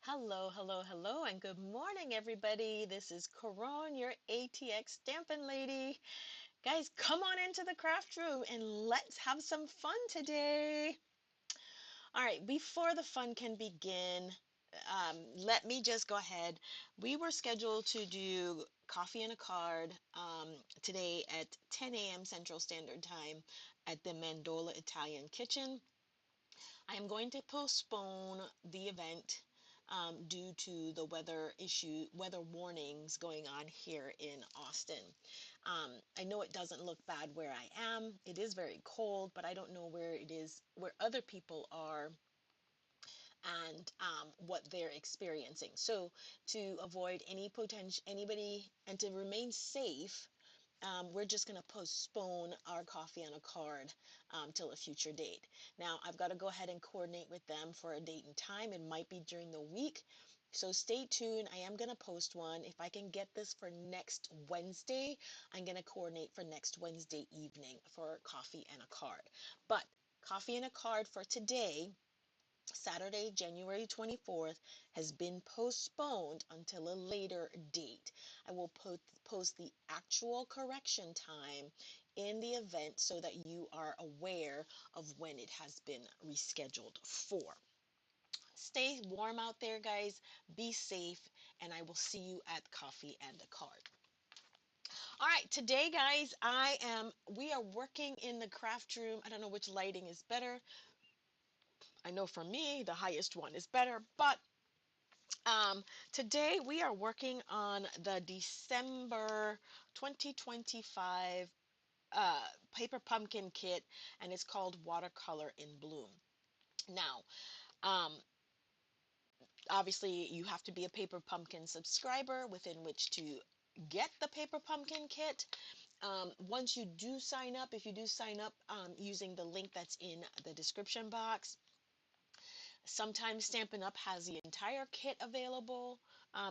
Hello, hello, hello, and good morning, everybody. This is Caron, your ATX Stampin' Lady. Guys, come on into the craft room and let's have some fun today. All right, before the fun can begin, let me just go ahead. We were scheduled to do coffee and a card today at 10 a.m. Central Standard Time at the Mandola Italian Kitchen. I am going to postpone the event due to the weather warnings going on here in Austin. I know it doesn't look bad where I am. It is very cold, but I don't know where it is, where other people are and what they're experiencing. So to avoid any potential, anybody, and to remain safe, we're just going to postpone our coffee on a card till a future date. Now, I've got to go ahead and coordinate with them for a date and time. It might be during the week. So stay tuned. I am going to post one. If I can get this for next Wednesday, I'm going to coordinate for next Wednesday evening for coffee and a card. But coffee and a card for today, Saturday, January 24th, has been postponed until a later date. I will post the actual correction time in the event so that you are aware of when it has been rescheduled for. Stay warm out there, guys. Be safe, and I will see you at Coffee and a Card. All right, today, guys, we are working in the craft room. I don't know which lighting is better. I know for me, the highest one is better, but today we are working on the December 2025 Paper Pumpkin Kit, and it's called Watercolor in Bloom. Now, um, obviously, you have to be a Paper Pumpkin subscriber within which to get the Paper Pumpkin Kit. Once you do sign up, if you do sign up using the link that's in the description box, sometimes Stampin' Up! Has the entire kit available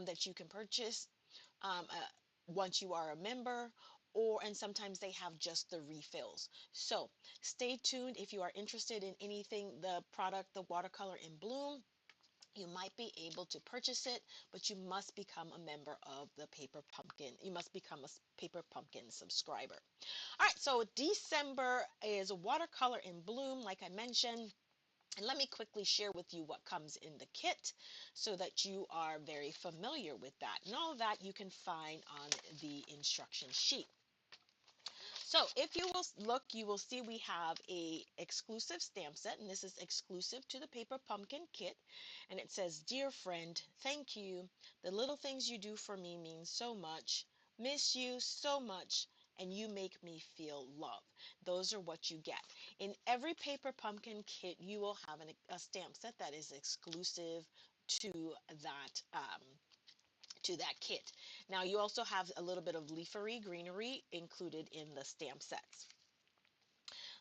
that you can purchase once you are a member, and sometimes they have just the refills. So stay tuned if you are interested in anything, the product, the Watercolor in Bloom. You might be able to purchase it, but you must become a member of the Paper Pumpkin. You must become a Paper Pumpkin subscriber. All right, so December is Watercolor in Bloom, like I mentioned. And let me quickly share with you what comes in the kit so that you are very familiar with that. And all of that you can find on the instruction sheet. So if you will look, you will see we have a exclusive stamp set, and this is exclusive to the Paper Pumpkin Kit. And it says, "Dear friend, thank you. The little things you do for me mean so much. Miss you so much, and you make me feel love." Those are what you get. In every Paper Pumpkin Kit, you will have a stamp set that is exclusive to that kit. Now you also have a little bit of leafery greenery included in the stamp sets.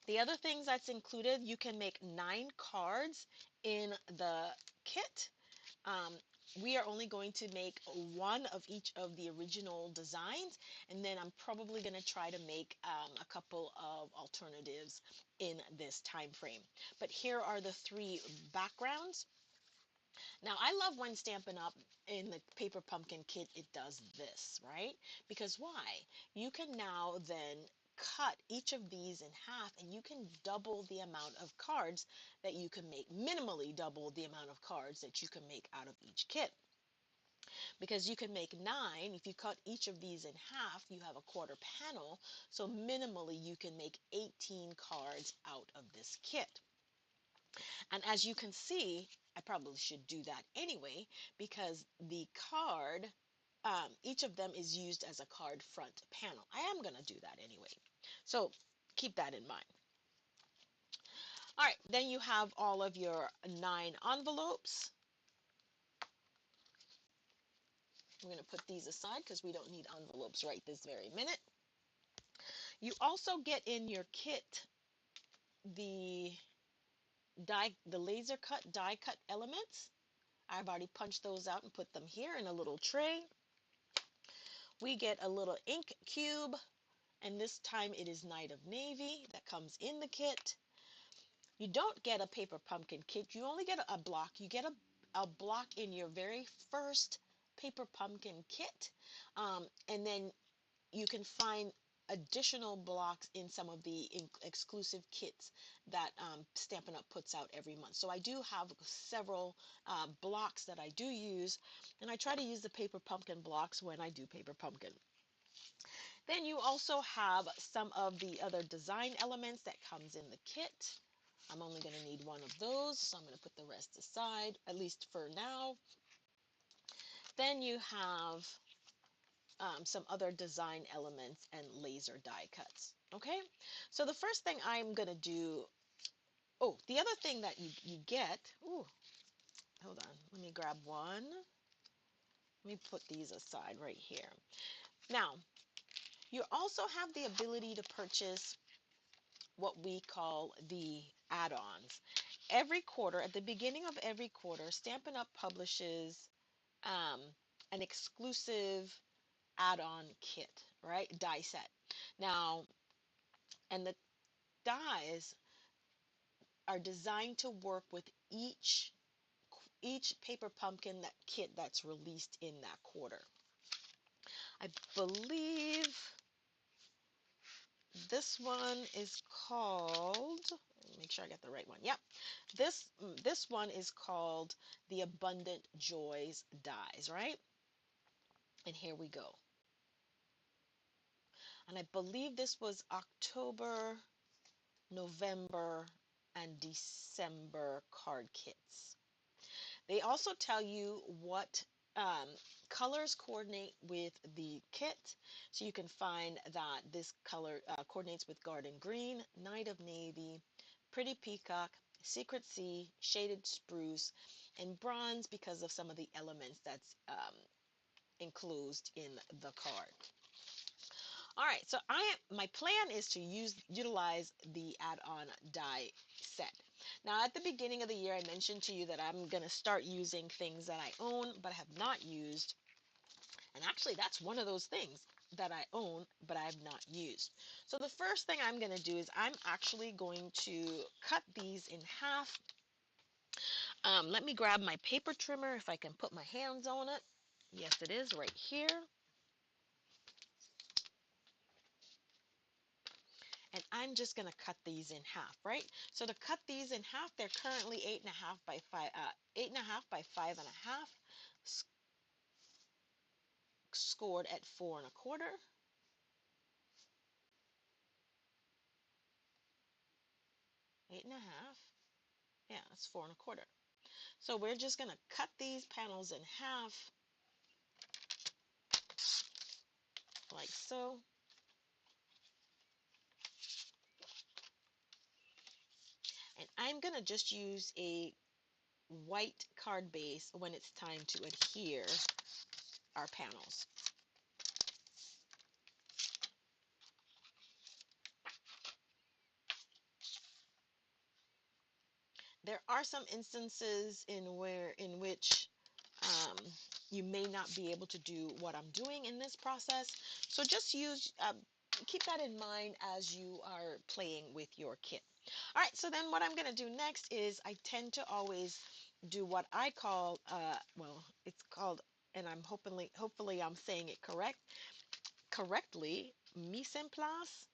The other things that's included, you can make 9 cards in the kit. We are only going to make one of each of the original designs, and then I'm probably going to try to make a couple of alternatives in this time frame. But here are the 3 backgrounds. Now, I love when Stampin' Up! In the Paper Pumpkin Kit, it does this, right? Because why? You can now then cut each of these in half, and you can double the amount of cards that you can make, minimally double the amount of cards that you can make out of each kit. Because you can make 9, if you cut each of these in half, you have a quarter panel, so minimally you can make 18 cards out of this kit. And as you can see, I probably should do that anyway, because the card, each of them is used as a card front panel. I am going to do that anyway. So keep that in mind. All right, then you have all of your 9 envelopes. We're going to put these aside because we don't need envelopes right this very minute. You also get in your kit the laser cut die cut elements. I've already punched those out and put them here in a little tray. We get a little ink cube, and this time it is Night of Navy that comes in the kit. You don't get a Paper Pumpkin Kit. You only get a block. You get a block in your very first paper pumpkin kit, and then you can find additional blocks in some of the exclusive kits that Stampin' Up! Puts out every month. So I do have several blocks that I do use, and I try to use the paper pumpkin blocks when I do paper pumpkin. Then you also have some of the other design elements that comes in the kit. I'm only going to need one of those, so I'm going to put the rest aside, at least for now. Then you have some other design elements and laser die cuts. Okay, so the first thing I'm going to do, oh, the other thing that you get, ooh, hold on, let me grab one. Let me put these aside right here. Now, you also have the ability to purchase what we call the add-ons. Every quarter, at the beginning of every quarter, Stampin' Up! Publishes um, an exclusive add-on kit, right? Die set. Now, and the dies are designed to work with each paper pumpkin that kit that's released in that quarter. I believe this one is called, make sure I get the right one. Yep. This one is called the Abundant Joys dies, right? And here we go. And I believe this was October, November, and December card kits. They also tell you what colors coordinate with the kit. So you can find that this color coordinates with Garden Green, Night of Navy, Pretty Peacock, Secret Sea, Shaded Spruce, and Bronze because of some of the elements that's enclosed in the card. All right, so my plan is to utilize the add-on die set. Now, at the beginning of the year, I mentioned to you that I'm going to start using things that I own but have not used. And actually, that's one of those things that I own but I have not used. So the first thing I'm going to do is I'm actually going to cut these in half. Let me grab my paper trimmer if I can put my hands on it. Yes, it is right here. And I'm just going to cut these in half, right? So to cut these in half, they're currently 8.5 by 5, 8.5 by 5.5, scored at 4.25. Eight and a half. Yeah, it's 4.25. So we're just going to cut these panels in half, like so. And I'm going to just use a white card base when it's time to adhere our panels. There are some instances in which you may not be able to do what I'm doing in this process. So just keep that in mind as you are playing with your kit. All right, so then what I'm going to do next is I tend to always do what I call, well, it's called, and I'm hopefully I'm saying it correctly, mise en place.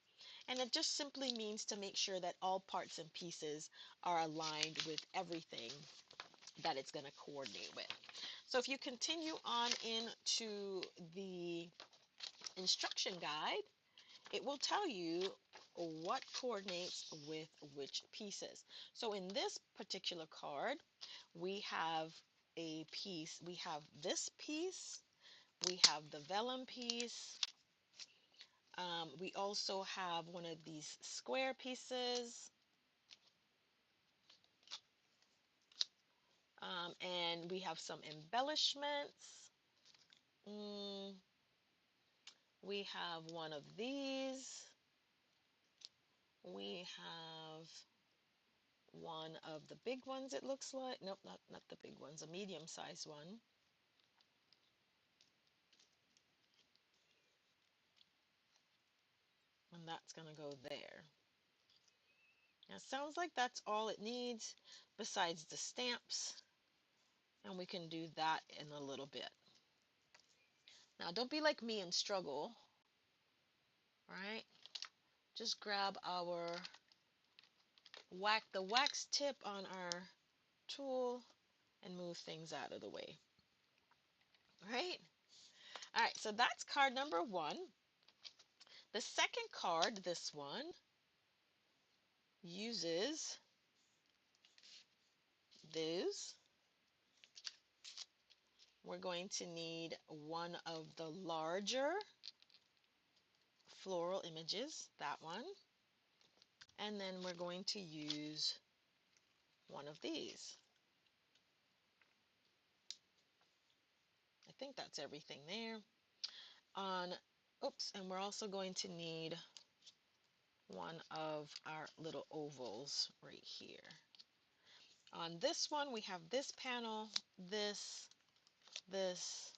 And it just simply means to make sure that all parts and pieces are aligned with everything that it's going to coordinate with. So if you continue on into the instruction guide, it will tell you what coordinates with which pieces. So in this particular card, we have we have this piece, we have the vellum piece, we also have one of these square pieces, and we have some embellishments. We have one of these. We have one of the big ones, it looks like. Nope, not the big ones, a medium-sized one. And that's going to go there. Now, it sounds like that's all it needs besides the stamps. And we can do that in a little bit. Now, don't be like me and struggle, right? Just grab the wax tip on our tool and move things out of the way, right? All right, so that's card number 1. The second card, this one, uses those. We're going to need one of the larger floral images, that one. And then we're going to use one of these. I think that's everything there. Oops, and we're also going to need one of our little ovals right here. On this one, we have this panel, this, this,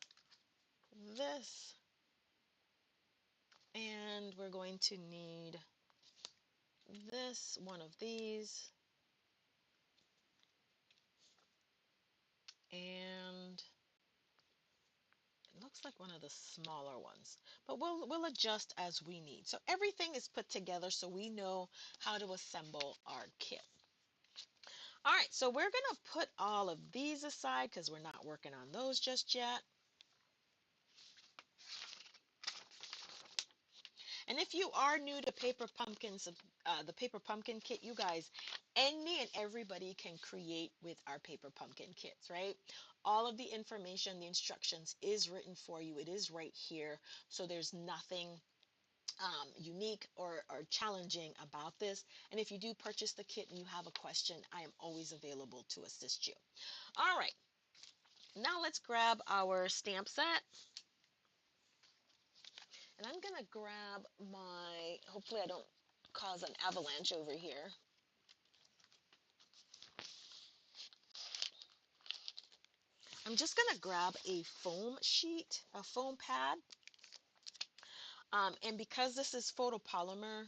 this, and we're going to need this, one of these, and it looks like one of the smaller ones, but we'll adjust as we need. So everything is put together so we know how to assemble our kit. All right, so we're gonna put all of these aside because we're not working on those just yet. And if you are new to Paper Pumpkins, the Paper Pumpkin kit, you guys, any and everybody can create with our Paper Pumpkin kits, right? All of the information, the instructions is written for you. It is right here. So there's nothing unique or challenging about this. And if you do purchase the kit and you have a question, I am always available to assist you. All right, now let's grab our stamp set. And I'm gonna grab hopefully I don't cause an avalanche over here. I'm just gonna grab a foam sheet, a foam pad. And because this is photopolymer,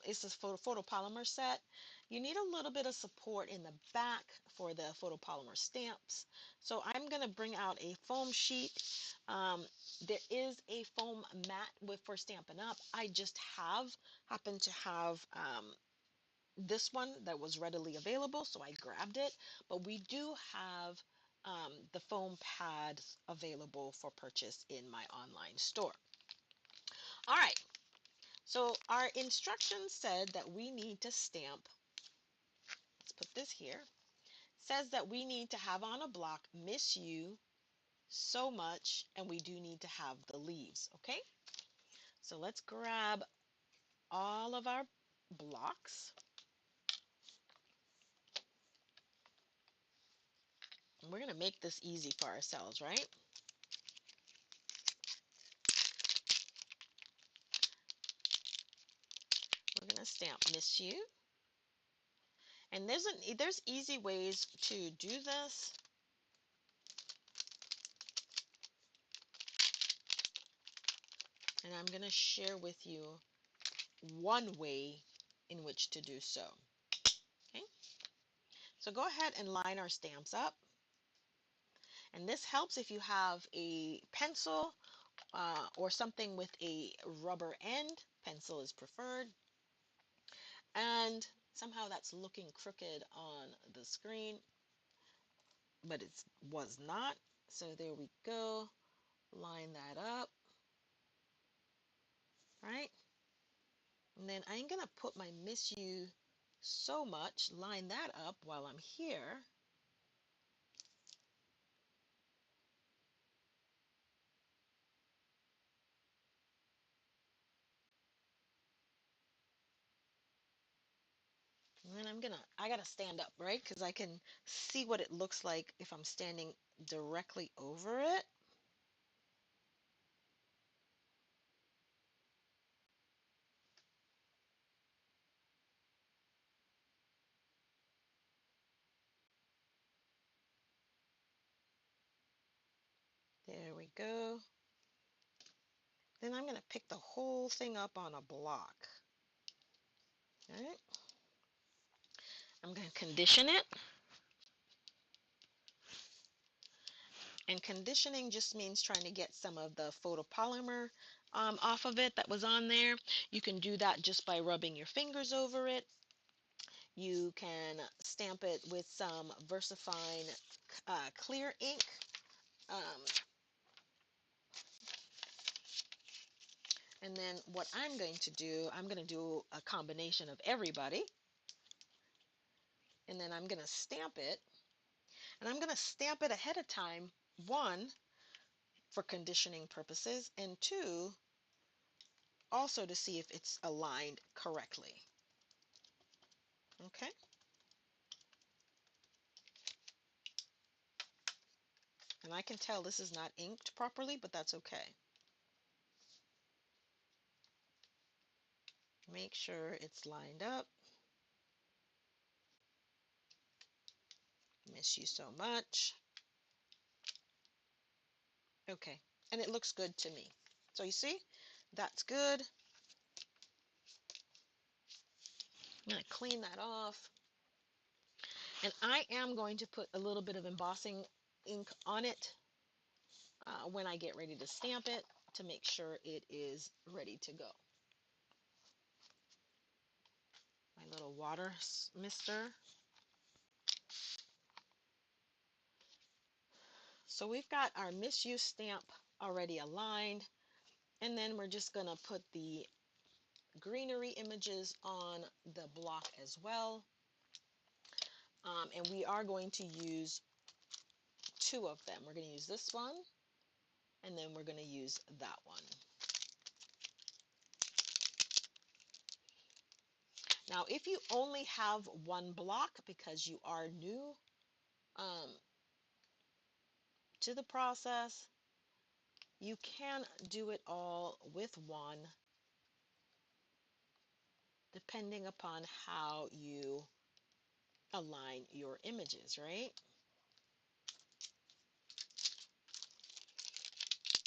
it's a photopolymer set, you need a little bit of support in the back for the photopolymer stamps. So I'm going to bring out a foam sheet. There is a foam mat for Stampin' Up. I just happen to have this one that was readily available, so I grabbed it. But we do have the foam pads available for purchase in my online store. All right, so our instructions said that we need to stamp, let's put this here, says that we need to have on a block, miss you so much, and we do need to have the leaves, okay? So let's grab all of our blocks. And we're gonna make this easy for ourselves, right? We're gonna stamp miss you. And there's easy ways to do this. And I'm gonna share with you one way in which to do so. Okay, so go ahead and line our stamps up. And this helps if you have a pencil or something with a rubber end. Pencil is preferred. And somehow that's looking crooked on the screen, but it was not. So there we go. Line that up, right? And then I'm going to put my miss you so much, line that up while I'm here. And then I gotta stand up, right? Because I can see what it looks like if I'm standing directly over it. There we go. Then I'm going to pick the whole thing up on a block. All right. I'm going to condition it. And conditioning just means trying to get some of the photopolymer off of it that was on there. You can do that just by rubbing your fingers over it. You can stamp it with some VersaFine clear ink. Um, and then what I'm going to do, I'm going to do a combination of everybody. And then I'm going to stamp it. And I'm going to stamp it ahead of time, one, for conditioning purposes, and two, also to see if it's aligned correctly. Okay? And I can tell this is not inked properly, but that's okay. Make sure it's lined up. Miss you so much. Okay, and it looks good to me. So you see, that's good. I'm going to clean that off. And I am going to put a little bit of embossing ink on it when I get ready to stamp it to make sure it is ready to go. My little water mister. So we've got our misuse stamp already aligned, and then we're just going to put the greenery images on the block as well. And we are going to use two of them. We're going to use this one, and then we're going to use that one. Now, if you only have one block because you are new um, to the process, you can do it all with one, depending upon how you align your images, right?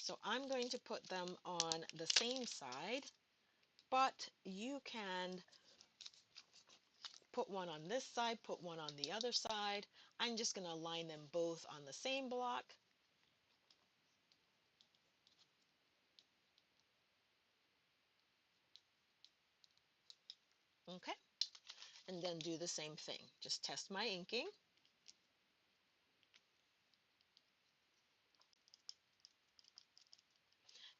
So I'm going to put them on the same side, but you can put one on this side, put one on the other side. I'm just going to align them both on the same block. Okay, and then do the same thing. Just test my inking.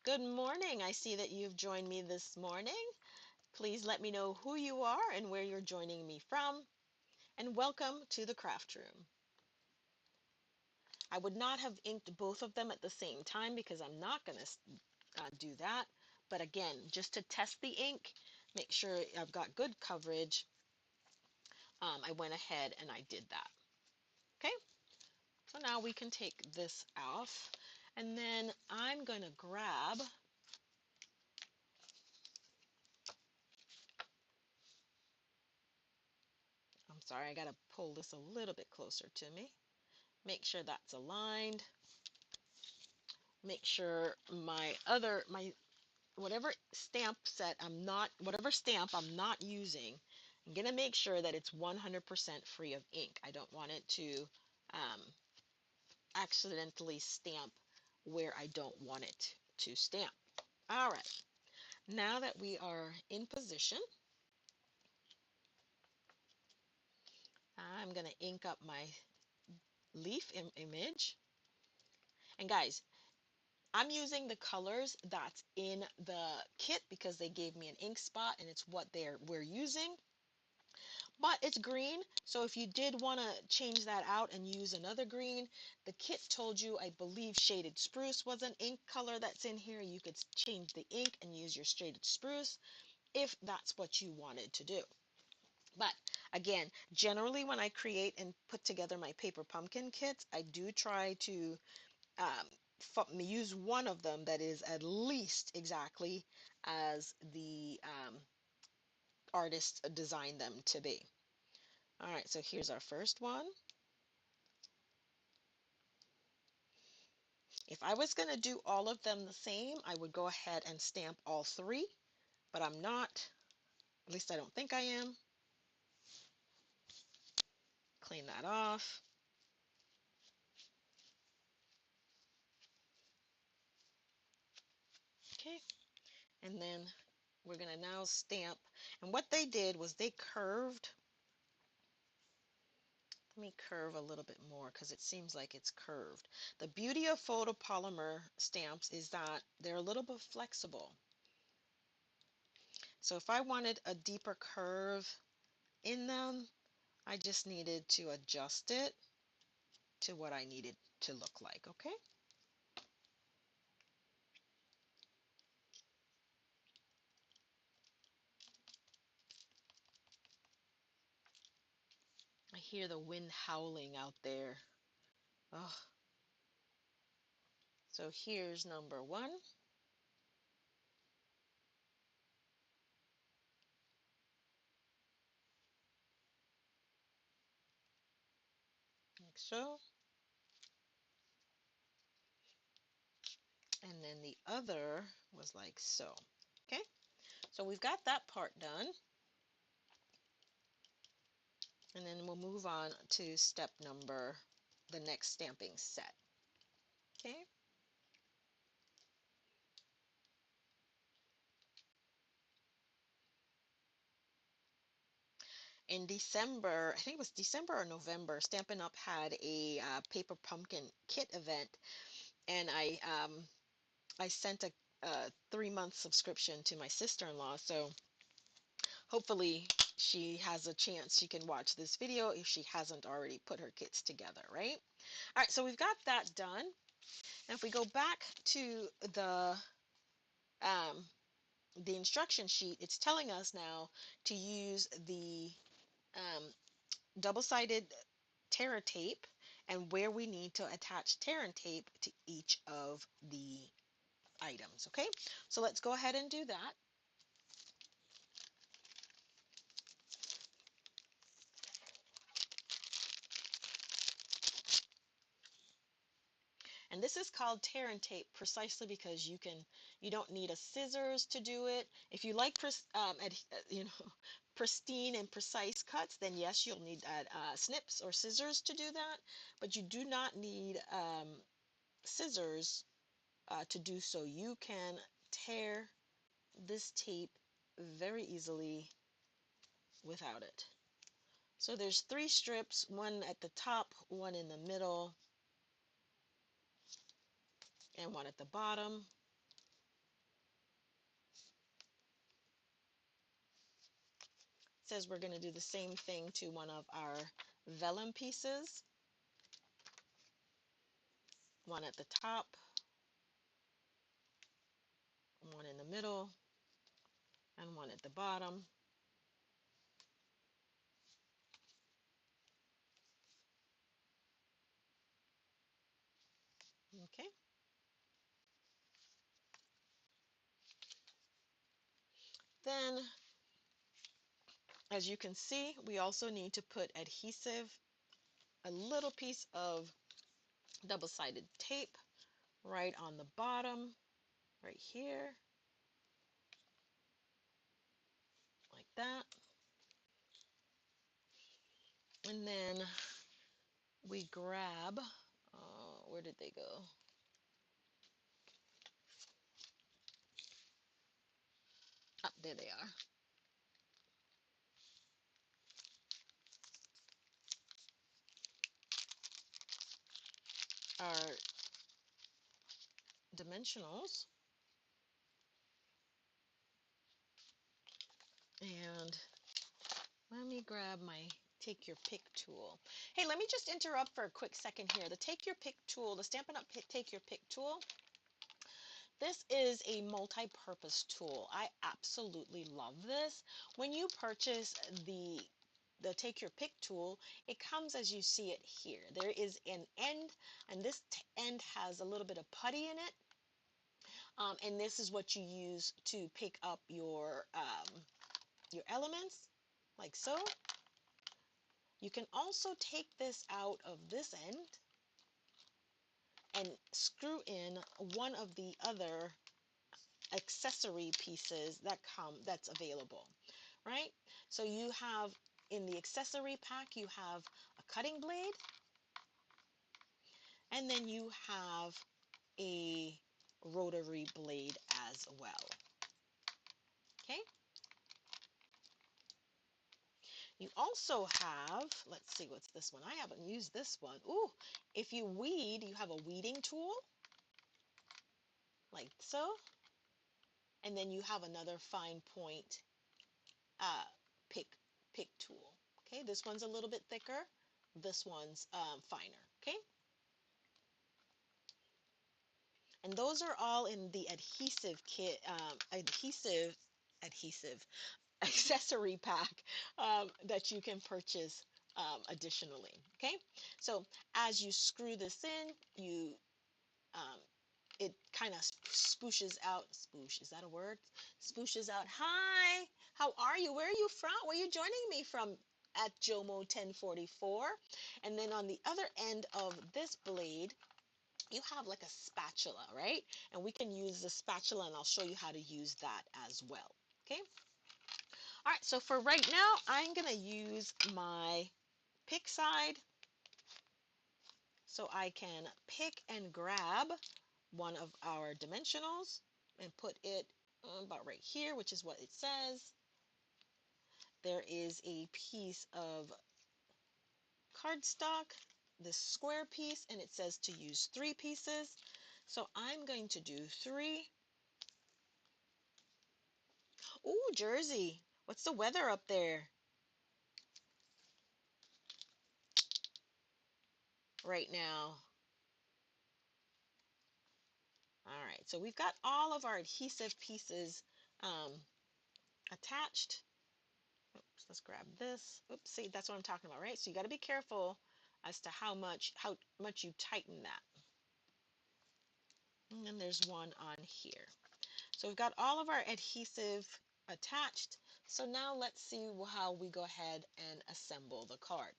Good morning. I see that you've joined me this morning. Please let me know who you are and where you're joining me from. And welcome to the craft room. I would not have inked both of them at the same time because I'm not going to do that. But again, just to test the ink, make sure I've got good coverage, I went ahead and I did that. Okay, so now we can take this off. And then I'm going to grab I'm sorry, I got to pull this a little bit closer to me. Make sure that's aligned. Make sure my whatever stamp set whatever stamp I'm not using, I'm going to make sure that it's 100% free of ink. I don't want it to um, accidentally stamp where I don't want it to stamp. All right, now that we are in position, I'm going to ink up my leaf image. And guys, I'm using the colors that's in the kit because they gave me an ink spot and it's what we're using. But it's green, so if you did want to change that out and use another green, the kit told you, I believe shaded spruce was an ink color that's in here. You could change the ink and use your shaded spruce if that's what you wanted to do. But again, generally when I create and put together my paper pumpkin kits, I do try to use one of them that is at least exactly as the artist designed them to be. All right, so here's our first one. If I was going to do all of them the same, I would go ahead and stamp all three, but I'm not. At least I don't think I am. Clean that off. Okay, and then we're going to now stamp. And what they did was they curved. Let me curve a little bit more because it seems like it's curved. The beauty of photopolymer stamps is that they're a little bit flexible. So if I wanted a deeper curve in them, I just needed to adjust it to what I needed to look like, okay? I hear the wind howling out there. Oh, so here's number one. Like so. And then the other was like so. Okay, so we've got that part done. And then we'll move on to step number, the next stamping set. Okay. In December, I think it was December or November, Stampin' Up had a paper pumpkin kit event, and I sent a 3-month subscription to my sister-in-law. So hopefully she has a chance she can watch this video if she hasn't already put her kits together, right? All right, so we've got that done. Now if we go back to um, the instruction sheet, it's telling us now to use the um, double-sided tear tape and where we need to attach tear and tape to each of the items. Okay, so let's go ahead and do that. And this is called tear and tape precisely because you don't need a scissors to do it. If you like pristine and precise cuts, then yes, you'll need snips or scissors to do that. But you do not need scissors to do so. You can tear this tape very easily without it. So there's 3 strips, one at the top, one in the middle, and one at the bottom. It says we're going to do the same thing to one of our vellum pieces. One at the top, one in the middle, and one at the bottom. Okay. Then, as you can see, we also need to put adhesive, a little piece of double-sided tape right on the bottom, right here, like that. And then we grab, where did they go? Up there they are. Our dimensionals. And let me grab my take your pick tool. Hey, let me just interrupt for a quick second here. The take your pick tool, the Stampin' Up take your pick tool, this is a multi-purpose tool. I absolutely love this. When you purchase the take your pick tool, it comes as you see it here. There is an end, and this end has a little bit of putty in it. And this is what you use to pick up your elements, like so. You can also take this out of this end and screw in one of the other accessory pieces that's available, right? So you have in the accessory pack, you have a cutting blade, and then you have a rotary blade as well. Okay. You also have, let's see, what's this one? I haven't used this one. Ooh, if you weed, you have a weeding tool, like so. And then you have another fine point uh, pick tool. Okay, this one's a little bit thicker. This one's finer. Okay, and those are all in the adhesive kit, adhesive accessory pack that you can purchase additionally. Okay, so as you screw this in, you um, it kind of spooshes out. Spoosh, is that a word? Spooshes out. Hi, how are you? Where are you from? Where are you joining me from? At Jomo 1044. And then on the other end of this blade, you have like a spatula, right? And we can use the spatula, and I'll show you how to use that as well. Okay. All right, so for right now, I'm going to use my pick side so I can pick and grab one of our dimensionals and put it about right here, which is what it says. There is a piece of cardstock, this square piece, and it says to use 3 pieces. So I'm going to do 3. Ooh, Jersey, what's the weather up there right now? All right, so we've got all of our adhesive pieces um, attached. Oops, let's grab this. Oops, see, that's what I'm talking about, right? So you got to be careful as to how much you tighten that. And then there's one on here. So we've got all of our adhesive attached. So now let's see how we go ahead and assemble the card.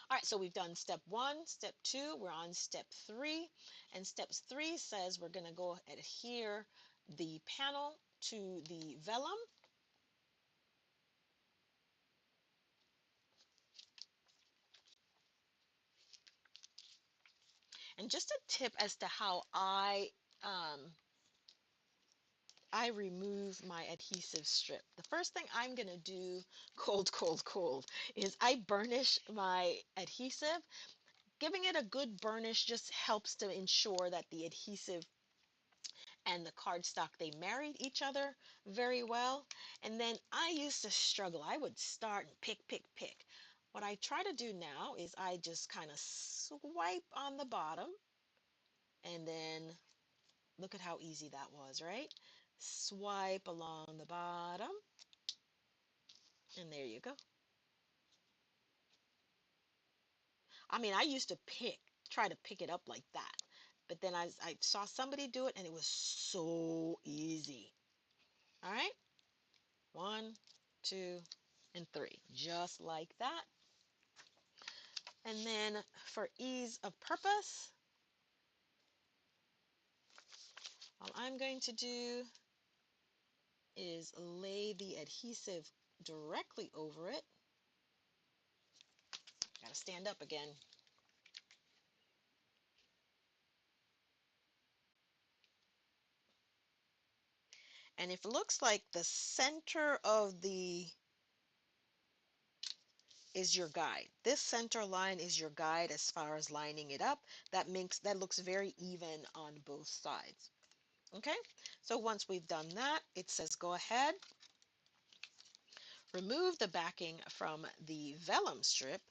All right, so we've done step 1, step 2, we're on step 3. And step 3 says we're going to go adhere the panel to the vellum. And just a tip as to how I remove my adhesive strip. The first thing I'm going to do, cold, is I burnish my adhesive. Giving it a good burnish just helps to ensure that the adhesive and the cardstock, they married each other very well. And then I used to struggle. I would start and pick. What I try to do now is I just kind of swipe on the bottom, and then look at how easy that was, right? Swipe along the bottom, and there you go. I mean, I used to try to pick it up like that. But then I saw somebody do it, and it was so easy. All right? 1, 2, and 3. Just like that. And then for ease of purpose, all I'm going to do is lay the adhesive directly over it. Got to stand up again. And if it looks like the center of the is your guide. This center line is your guide as far as lining it up. That looks very even on both sides. Okay, so once we've done that, it says go ahead, remove the backing from the vellum strip,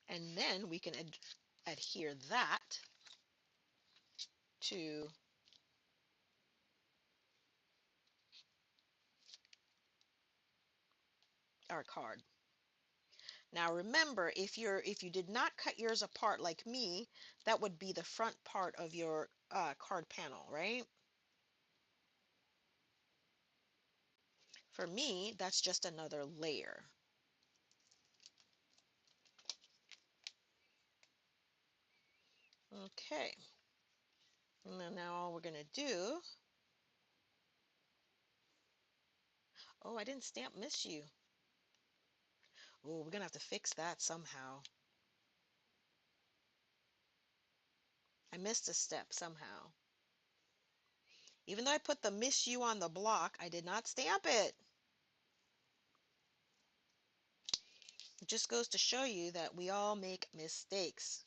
and then we can adhere that to our card. Now remember, if you did not cut yours apart like me, that would be the front part of your card panel, right? For me, that's just another layer. Okay. And then now all we're going to do, oh, I didn't stamp miss you. Oh, we're going to have to fix that somehow. I missed a step somehow. Even though I put the Miss You on the block, I did not stamp it. It just goes to show you that we all make mistakes.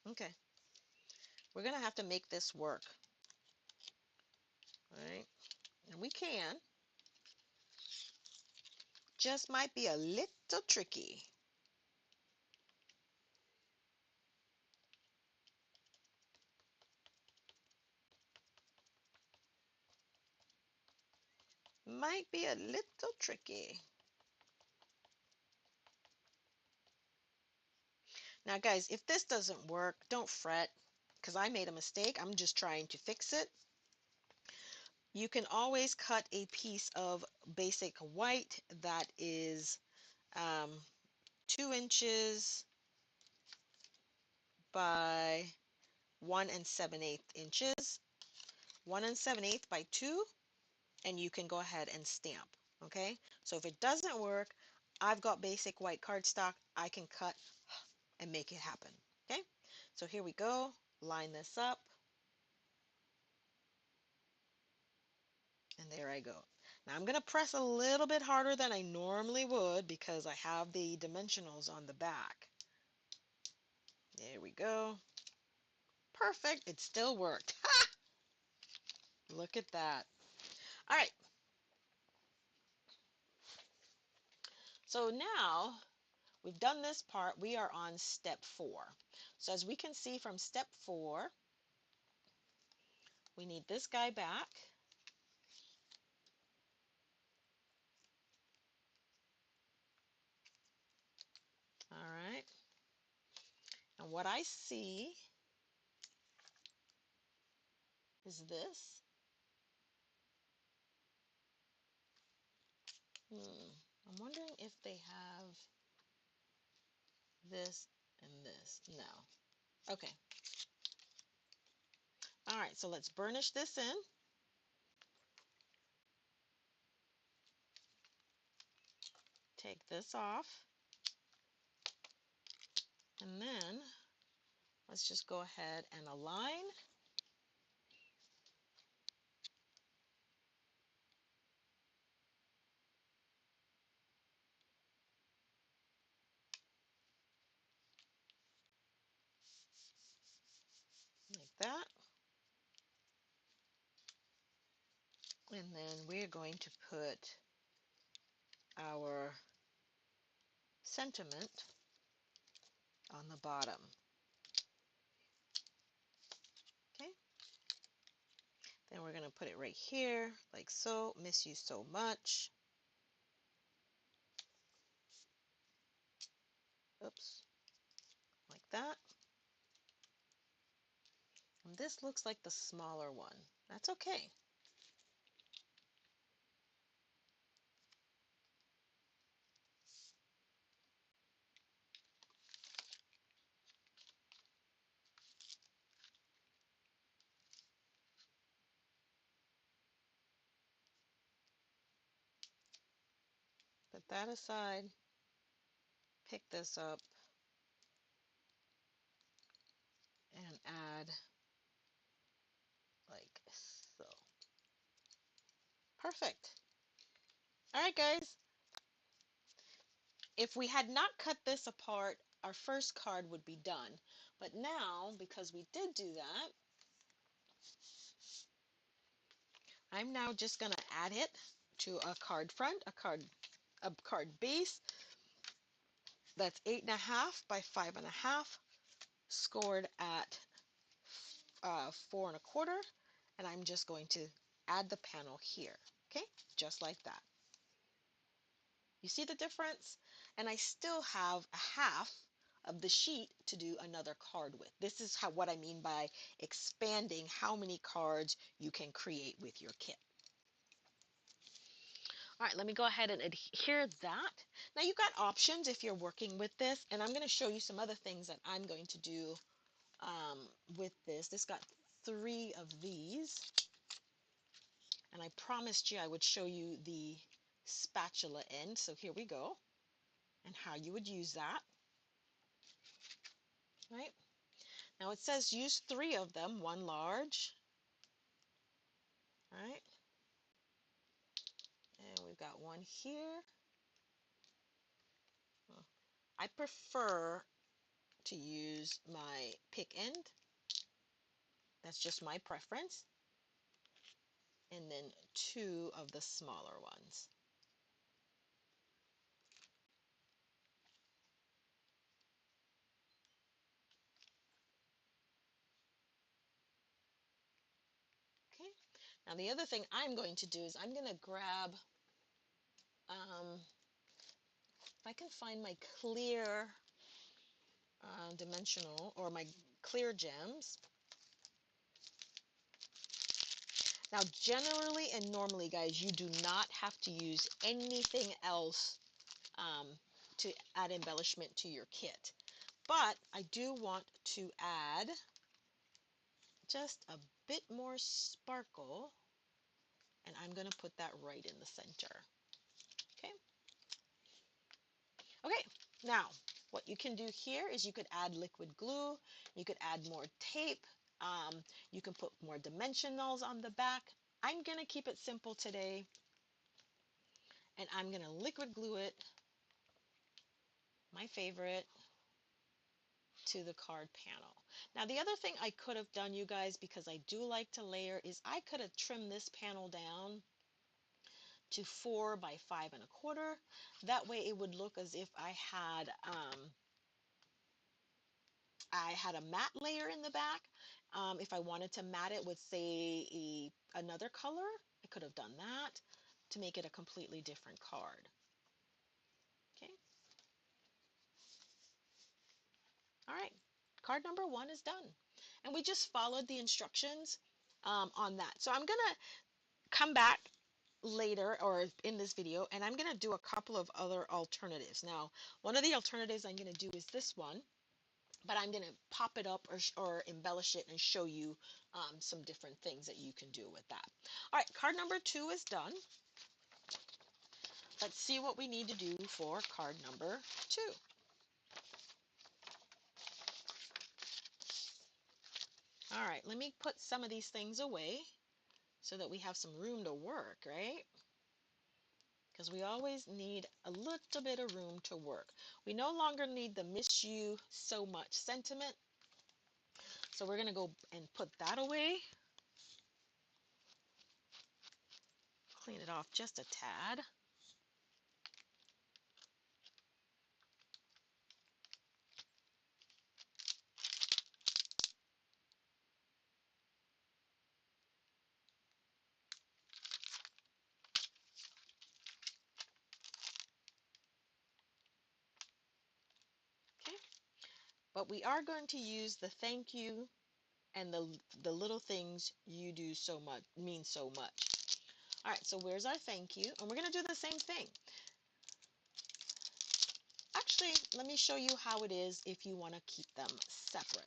Okay, we're gonna have to make this work, all right? And we can. Just might be a little tricky. Might be a little tricky. Now, guys, if this doesn't work, don't fret, because I made a mistake. I'm just trying to fix it. You can always cut a piece of basic white that is 2 inches by 1 7/8 inches, 1 7/8 by 2, and you can go ahead and stamp. Okay, so if it doesn't work, I've got basic white cardstock. I can cut and make it happen. Okay, so here we go. Line this up, and there I go. Now I'm going to press a little bit harder than I normally would because I have the dimensionals on the back. There we go. Perfect. It still worked. Ha! Look at that. All right. So now we've done this part. We are on step 4. So as we can see from step 4, we need this guy back. All right. And what I see is this. I'm wondering if they have this and this. No. Okay. All right, so let's burnish this in. Take this off. And then let's just go ahead and align. Like that. And then we're going to put our sentiment on the bottom. Okay. Then we're going to put it right here, like so. Miss you so much. Oops. Like that. And this looks like the smaller one. That's okay. Put that aside. Pick this up and add like so. Perfect. All right, guys. If we had not cut this apart, our first card would be done. But now, because we did do that, I'm now just going to add it to a card front, a card base that's 8.5 by 5.5, scored at 4 1/4, and I'm just going to add the panel here. Okay, just like that. You see the difference? And I still have a half of the sheet to do another card with. This is what I mean by expanding how many cards you can create with your kit. All right, let me go ahead and adhere that. Now you've got options if you're working with this, and I'm going to show you some other things that I'm going to do with this. This got 3 of these, and I promised you I would show you the spatula end, so here we go. and how you would use that, right? Now it says use 3 of them, 1 large, right? And we've got 1 here. I prefer to use my pick end. That's just my preference. And then 2 of the smaller ones. Okay. Now the other thing I'm going to do is I'm going to grab, if I can find my clear dimensional or my clear gems. Now generally and normally, guys, you do not have to use anything else to add embellishment to your kit. But I do want to add just a bit more sparkle, and I'm going to put that right in the center. Okay. Okay, now what you can do here is you could add liquid glue, you could add more tape, you can put more dimensionals on the back. I'm going to keep it simple today, and I'm going to liquid glue it, my favorite, to the card panel. Now the other thing I could have done, you guys, because I do like to layer, is I could have trimmed this panel down to 4 by 5 1/4. That way it would look as if I had a matte layer in the back. If I wanted to matte it with, say, another color, I could have done that to make it a completely different card. Okay. All right. Card number 1 is done. And we just followed the instructions on that. So I'm going to come back later or in this video, and I'm going to do a couple of other alternatives. Now, one of the alternatives I'm going to do is this one, but I'm going to pop it up or embellish it and show you some different things that you can do with that. All right, card number 2 is done. Let's see what we need to do for card number 2. All right, let me put some of these things away so that we have some room to work, right? Because we always need a little bit of room to work. We no longer need the miss you so much sentiment. So we're going to go and put that away. Clean it off just a tad. Okay. But we are going to use the thank you and the little things you do so much mean so much. All right, so where's our thank you? And we're going to do the same thing. Actually, let me show you how it is if you want to keep them separate.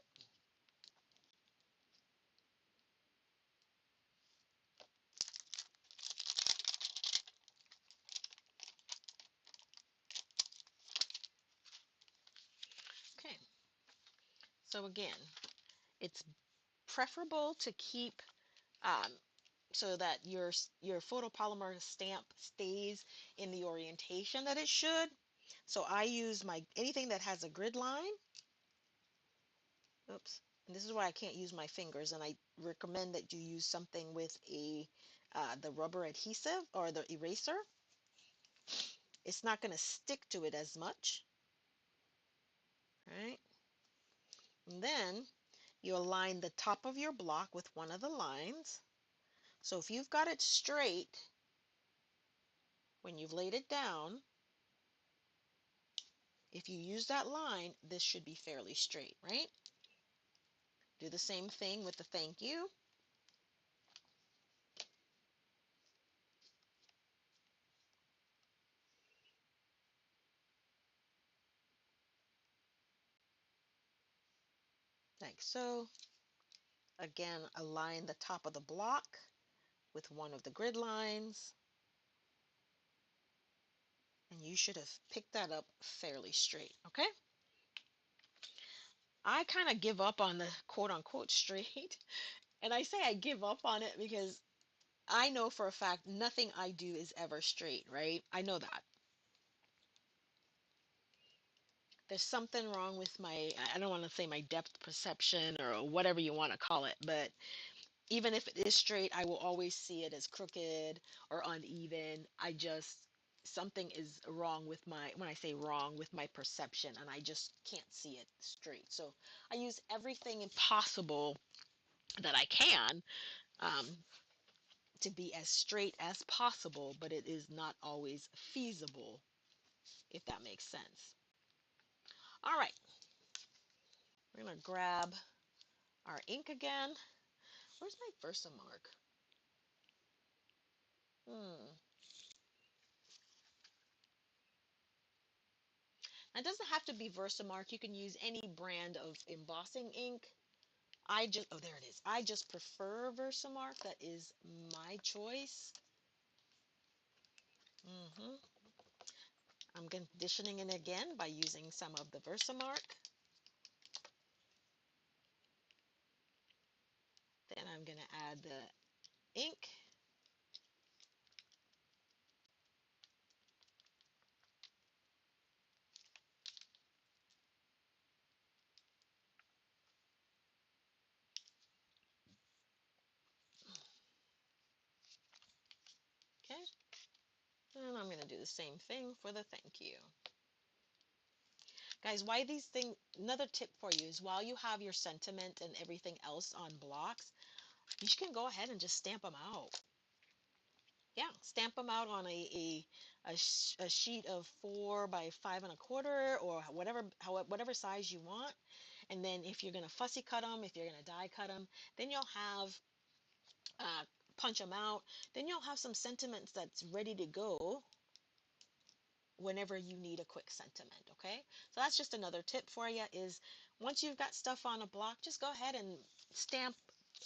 Okay, so again, it's preferable to keep so that your photopolymer stamp stays in the orientation that it should. So I use anything that has a grid line. Oops. And this is why I can't use my fingers, and I recommend that you use something with the rubber adhesive or the eraser. It's not going to stick to it as much, right? And then you align the top of your block with one of the lines. So if you've got it straight when you've laid it down, if you use that line, this should be fairly straight, right? Do the same thing with the thank you. Like so. Again, align the top of the block with one of the grid lines. And you should have picked that up fairly straight, okay? I kind of give up on the quote unquote straight. And I say I give up on it because I know for a fact nothing I do is ever straight, right? I know that. There's something wrong with my, I don't want to say my depth perception or whatever you want to call it, but even if it is straight, I will always see it as crooked or uneven. Something is wrong with my, when I say wrong, with my perception, and I just can't see it straight. So I use everything possible that I can um, to be as straight as possible, but it is not always feasible, if that makes sense. All right, we're going to grab our ink again. Where's my Versamark? It doesn't have to be Versamark. You can use any brand of embossing ink. Oh, there it is. I just prefer Versamark. That is my choice. I'm conditioning it again by using some of the Versamark. Then I'm going to add the ink. Okay. And I'm going to do the same thing for the thank you. Guys, why these things, another tip for you is while you have your sentiment and everything else on blocks, you can go ahead and just stamp them out. Yeah, stamp them out on a sheet of 4 by 5 1/4 or whatever size you want. And then if you're going to fussy cut them, if you're going to die cut them, then you'll have, uh, punch them out. Then you'll have some sentiments that's ready to go whenever you need a quick sentiment, okay? So that's just another tip for you is once you've got stuff on a block, just go ahead and stamp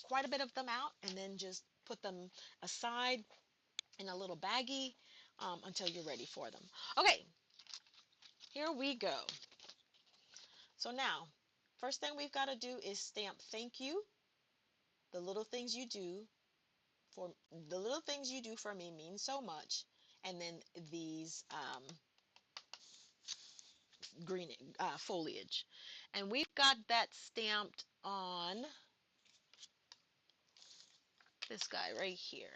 quite a bit of them out and then just put them aside in a little baggie until you're ready for them. Okay, here we go. So now, first thing we've got to do is stamp thank you. The little things you do for me mean so much. And then these green foliage. And we've got that stamped on this guy right here.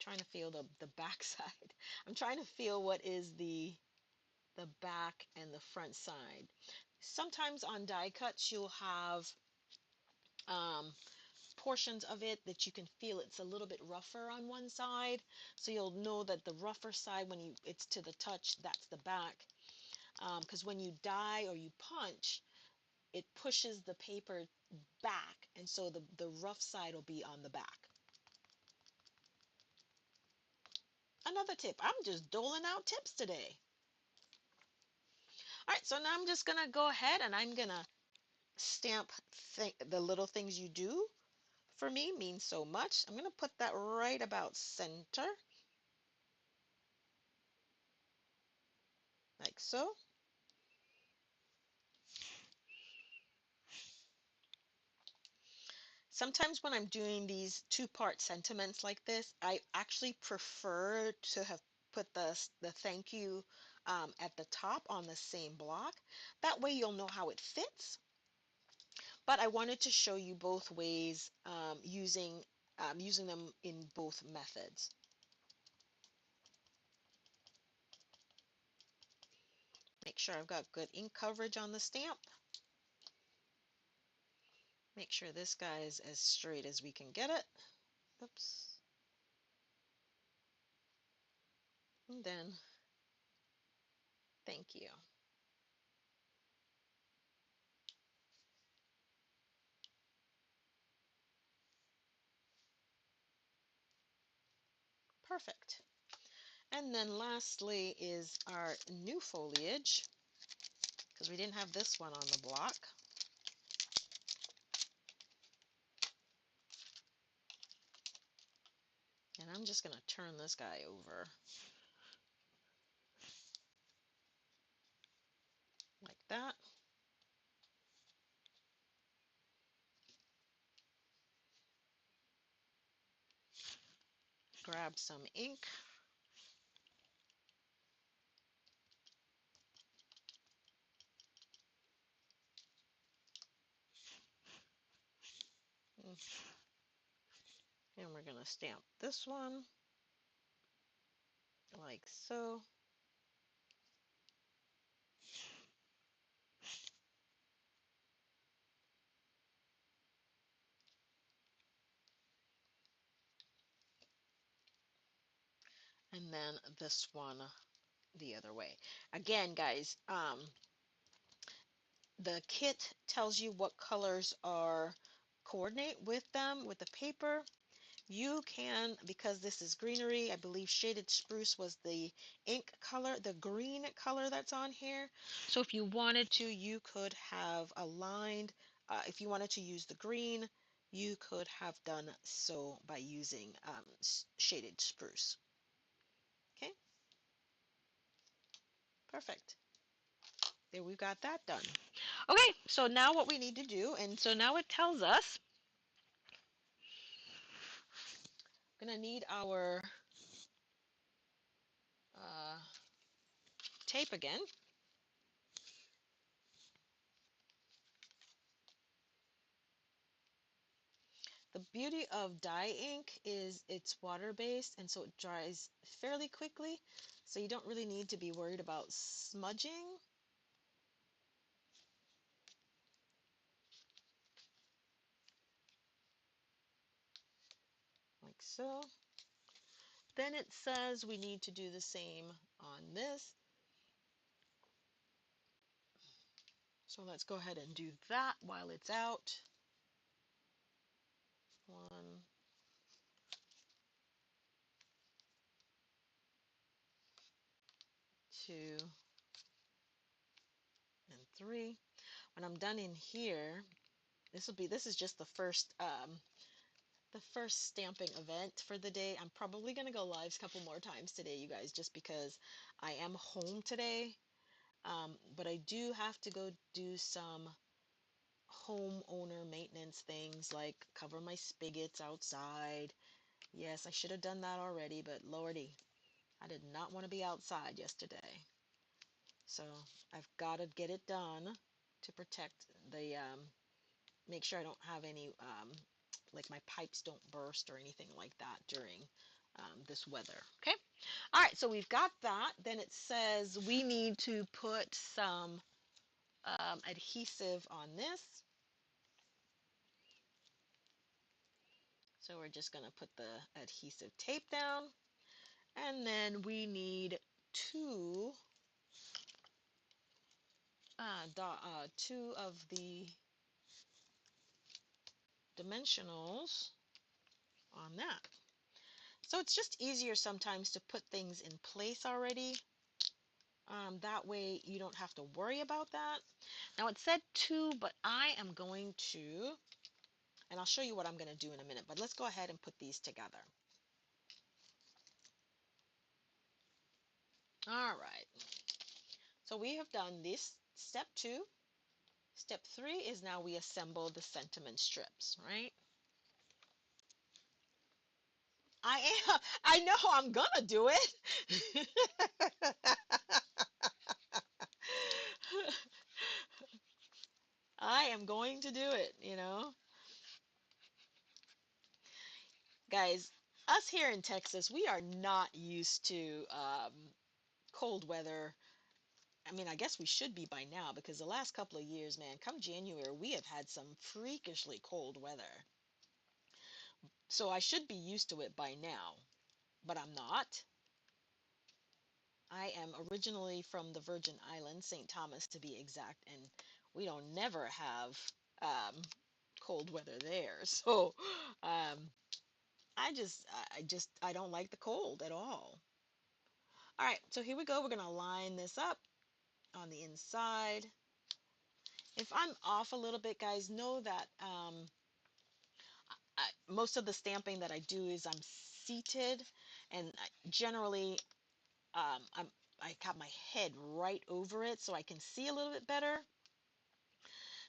Trying to feel the back side. I'm trying to feel what is the back and the front side. Sometimes on die cuts you'll have um, portions of it that you can feel it's a little bit rougher on one side, so you'll know that the rougher side, when it's to the touch, that's the back, because when you die or you punch, it pushes the paper back, and so the rough side will be on the back. Another tip, I'm just doling out tips today. All right, so now I'm just gonna go ahead and I'm gonna stamp the little things you do for me mean so much. I'm gonna put that right about center, like so. Sometimes when I'm doing these two-part sentiments like this, I actually prefer to have put the thank you at the top on the same block. That way you'll know how it fits. But I wanted to show you both ways, using them in both methods. Make sure I've got good ink coverage on the stamp. Make sure this guy is as straight as we can get it. Oops. And then, thank you. Perfect. And then lastly is our new foliage, because we didn't have this one on the block. And I'm just going to turn this guy over like that. Grab some ink. And we're going to stamp this one like so. And then this one the other way. Again, guys, the kit tells you what colors are coordinate with them with the paper. You can, because this is greenery, I believe shaded spruce was the ink color, the green color that's on here. So if you wanted to, you could have aligned, if you wanted to use the green, you could have done so by using shaded spruce. Okay, perfect. There, we've got that done. Okay, so now what we need to do, and so now it tells us, we're going to need our uh, tape again. The beauty of dye ink is it's water-based, and so it dries fairly quickly, so you don't really need to be worried about smudging. Like so. Then it says we need to do the same on this. So let's go ahead and do that while it's out. 1, 2, and 3. When I'm done in here, this is just the first stamping event for the day. I'm probably going to go live a couple more times today, you guys, just because I am home today. But I do have to go do some homeowner maintenance things like cover my spigots outside. Yes, I should have done that already, but Lordy, I did not want to be outside yesterday. So I've got to get it done to protect the, make sure I don't have any, like my pipes don't burst or anything like that during this weather. Okay. All right. So we've got that. Then it says we need to put some adhesive on this. So we're just going to put the adhesive tape down. And then we need two of the dimensionals on that. So it's just easier sometimes to put things in place already. That way you don't have to worry about that. Now it said 2, but I am going to, and I'll show you what I'm going to do in a minute, but let's go ahead and put these together. All right. So we have done this step 2. Step 3 is now we assemble the sentiment strips, right? I know I'm gonna do it. I am going to do it, you know. Guys, us here in Texas, we are not used to cold weather. I mean, I guess we should be by now because the last couple of years, man, come January, we have had some freakishly cold weather. So I should be used to it by now, but I'm not. I am originally from the Virgin Islands, St. Thomas to be exact, and we don't never have um, cold weather there. So um, I don't like the cold at all. All right, so here we go. We're gonna line this up on the inside. If I'm off a little bit, guys, know that most of the stamping that I do is I'm seated, and generally I got my head right over it so I can see a little bit better.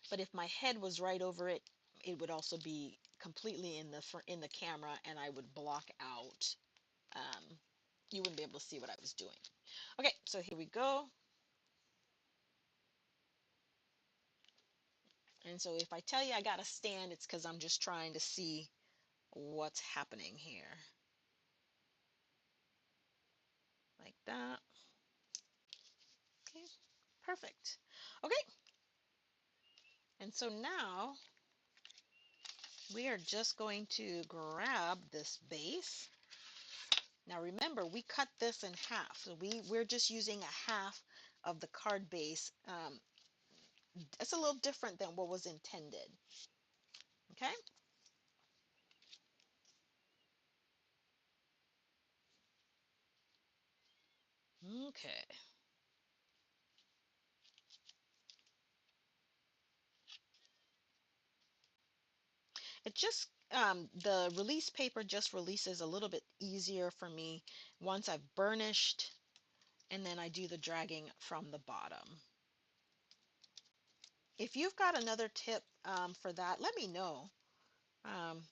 But if my head was right over it, it would also be completely in the camera, and I would block out. You wouldn't be able to see what I was doing. Okay, so here we go. And so if I tell you I got to stand, it's because I'm just trying to see what's happening here. Like that. Okay, perfect. Okay, and so now we are just going to grab this base. Now remember, we cut this in half, so we're just using a half of the card base. It's a little different than what was intended. Okay. Okay. It just the release paper just releases a little bit easier for me once I've burnished, and then I do the dragging from the bottom. If you've got another tip for that, let me know. Um,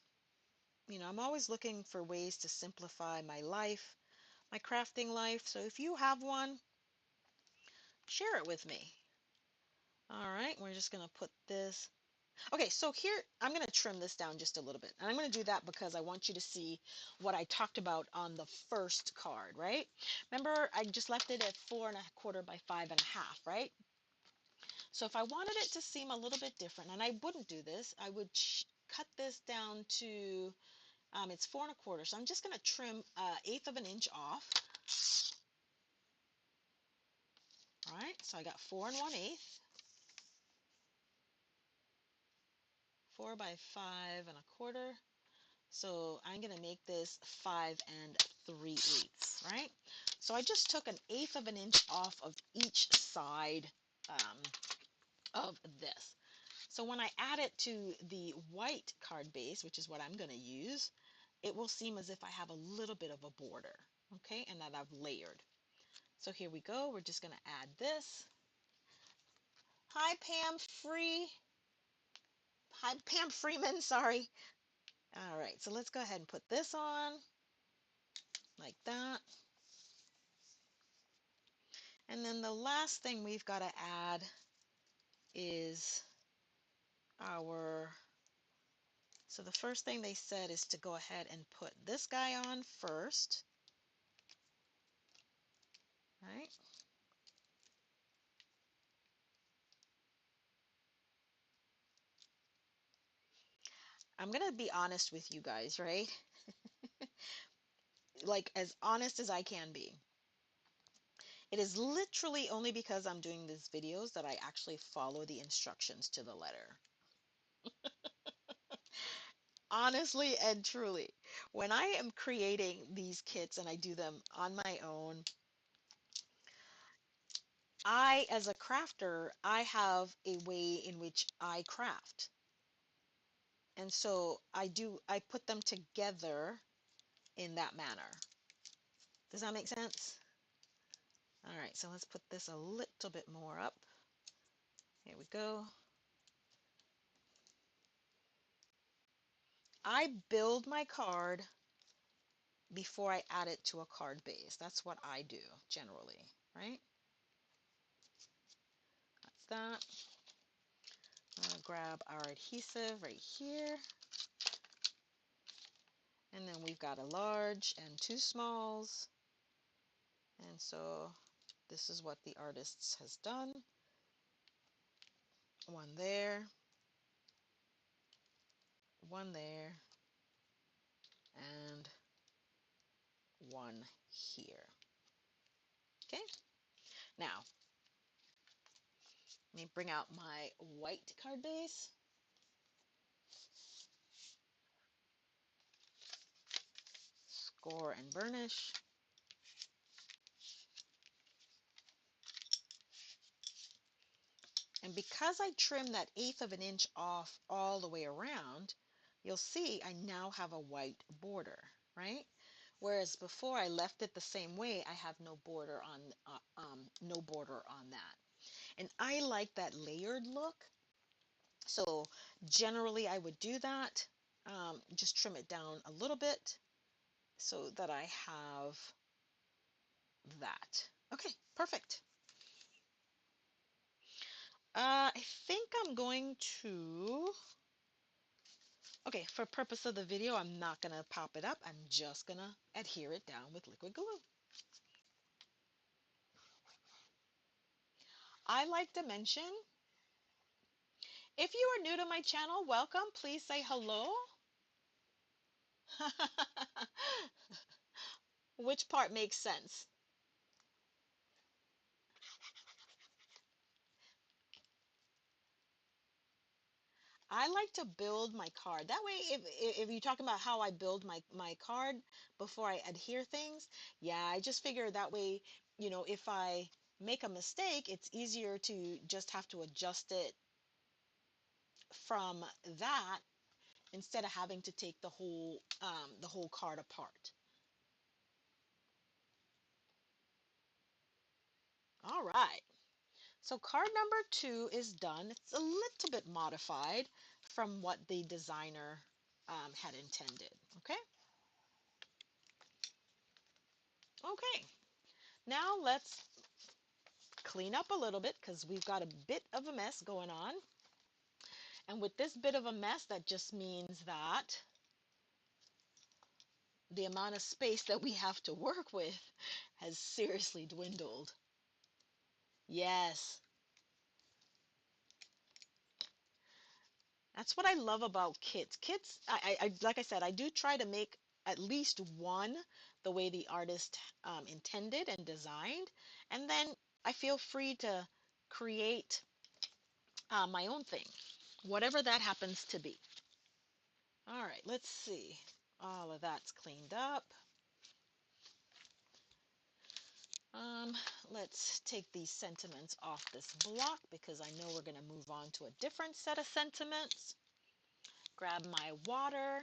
I'm always looking for ways to simplify my life, my crafting life. So if you have one, share it with me. All right, we're just going to put this. Okay, so here I'm going to trim this down just a little bit. And I'm going to do that because I want you to see what I talked about on the first card, right? Remember, I just left it at 4¼ by 5½, right? So if I wanted it to seem a little bit different, and I wouldn't do this, I would cut this down to, it's 4¼ so I'm just going to trim 1/8 of an inch off. All right, so I got 4 1/8, 4 by 5¼ so I'm going to make this 5 3/8, right? So I just took 1/8 of an inch off of each side um, of this. So when I add it to the white card base, which is what I'm going to use, it will seem as if I have a little bit of a border, okay, and that I've layered. So here we go. We're just going to add this. Hi, Pam Free. Hi, Pam Freeman, sorry. All right, so let's go ahead and put this on like that. And then the last thing we've got to add is so the first thing they said is to go ahead and put this guy on first, right? I'm going to be honest with you guys, right? Like as honest as I can be. It is literally only because I'm doing these videos that I actually follow the instructions to the letter. Honestly and truly, when I am creating these kits and I do them on my own, as a crafter, I have a way in which I craft. And so I put them together in that manner. Does that make sense? All right, so let's put this a little bit more up. Here we go. I build my card before I add it to a card base. That's what I do generally, right? That's that. I'm gonna grab our adhesive right here. And then we've got a large and 2 smalls. And so this is what the artist has done. One there, one there, and one here. Okay, now let me bring out my white card base. Score and burnish. And because I trimmed that 1/8 of an inch off all the way around, you'll see I now have a white border, right? Whereas before I left it the same way, I have no border on that. And I like that layered look. So generally I would do that. Just trim it down a little bit so that I have that. Okay, perfect. I think I'm going to, okay, for purpose of the video, I'm not going to pop it up. I'm just going to adhere it down with liquid glue. I like to mention, if you are new to my channel, welcome. Please say hello. Which part makes sense? I like to build my card. That way, if you're talking about how I build my card before I adhere things, yeah, I just figure that way, if I make a mistake, it's easier to just have to adjust it from that instead of having to take the whole card apart. All right. So card number 2 is done. It's a little bit modified from what the designer had intended. Okay. Okay. Now let's clean up a little bit because we've got a bit of a mess going on. And with this bit of a mess, that just means that the amount of space that we have to work with has seriously dwindled. Yes, that's what I love about kits. Kits, like I said, I do try to make at least one the way the artist intended and designed, and then I feel free to create my own thing, whatever that happens to be. All right, let's see. All of that's cleaned up. Um, let's take these sentiments off this block because I know we're going to move on to a different set of sentiments. Grab my water,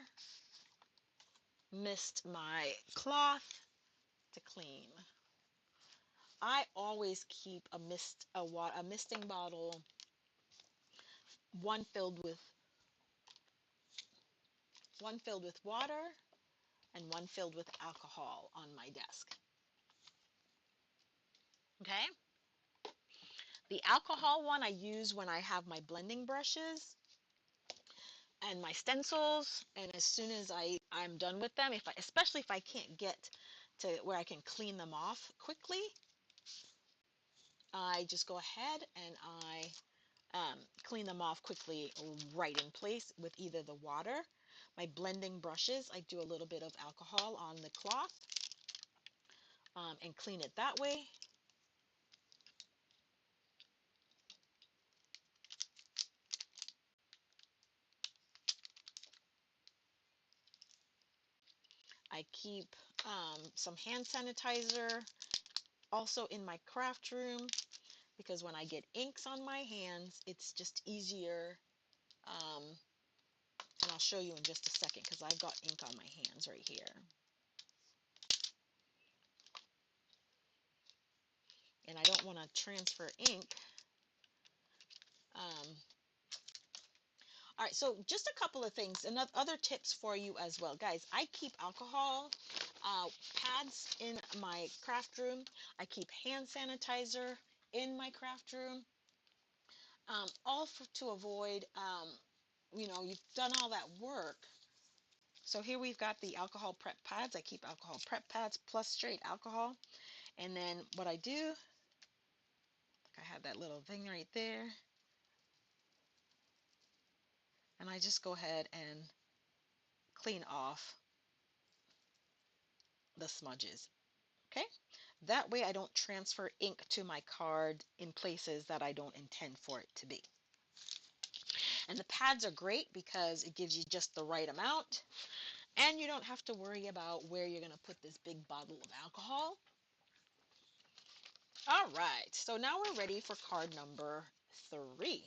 mist my cloth to clean. I always keep a misting bottle, one filled with water and one filled with alcohol on my desk. Okay? The alcohol one I use when I have my blending brushes and my stencils, and as soon as I'm done with them, especially if I can't get to where I can clean them off quickly, I just go ahead and I clean them off quickly right in place with either the water. My blending brushes, I do a little bit of alcohol on the cloth and clean it that way. I keep some hand sanitizer also in my craft room because when I get inks on my hands, it's just easier. And I'll show you in just a second because I've got ink on my hands right here. And I don't want to transfer ink. All right, so just a couple of things and other tips for you as well. Guys, I keep alcohol pads in my craft room. I keep hand sanitizer in my craft room, to avoid, you've done all that work. So here we've got the alcohol prep pads. I keep alcohol prep pads plus straight alcohol. And then what I do, I have that little thing right there. And I just go ahead and clean off the smudges. Okay? That way I don't transfer ink to my card in places that I don't intend for it to be. And the pads are great because it gives you just the right amount. And you don't have to worry about where you're going to put this big bottle of alcohol. All right, so now we're ready for card number 3.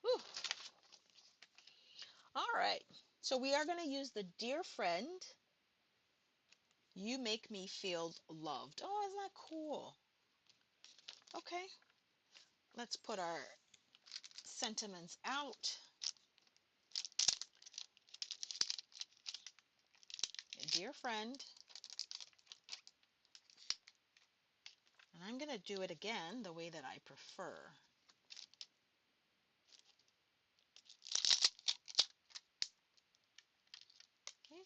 Whew. All right, so we are going to use the Dear Friend You make me feel loved. Oh, isn't that cool? Okay, let's put our sentiments out. Dear friend, and I'm going to do it again the way that I prefer. Okay.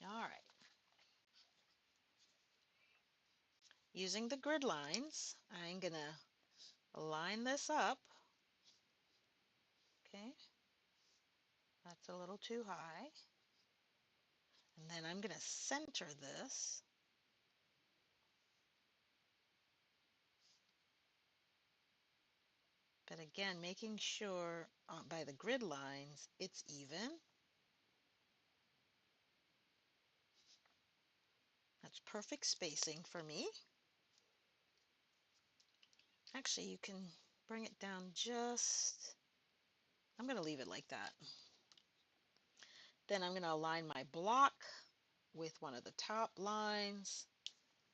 All right. Using the grid lines, I'm going to line this up. Okay, that's a little too high. And then I'm going to center this. But again, making sure by the grid lines it's even. That's perfect spacing for me. Actually, you can bring it down just, I'm going to leave it like that. Then I'm going to align my block with one of the top lines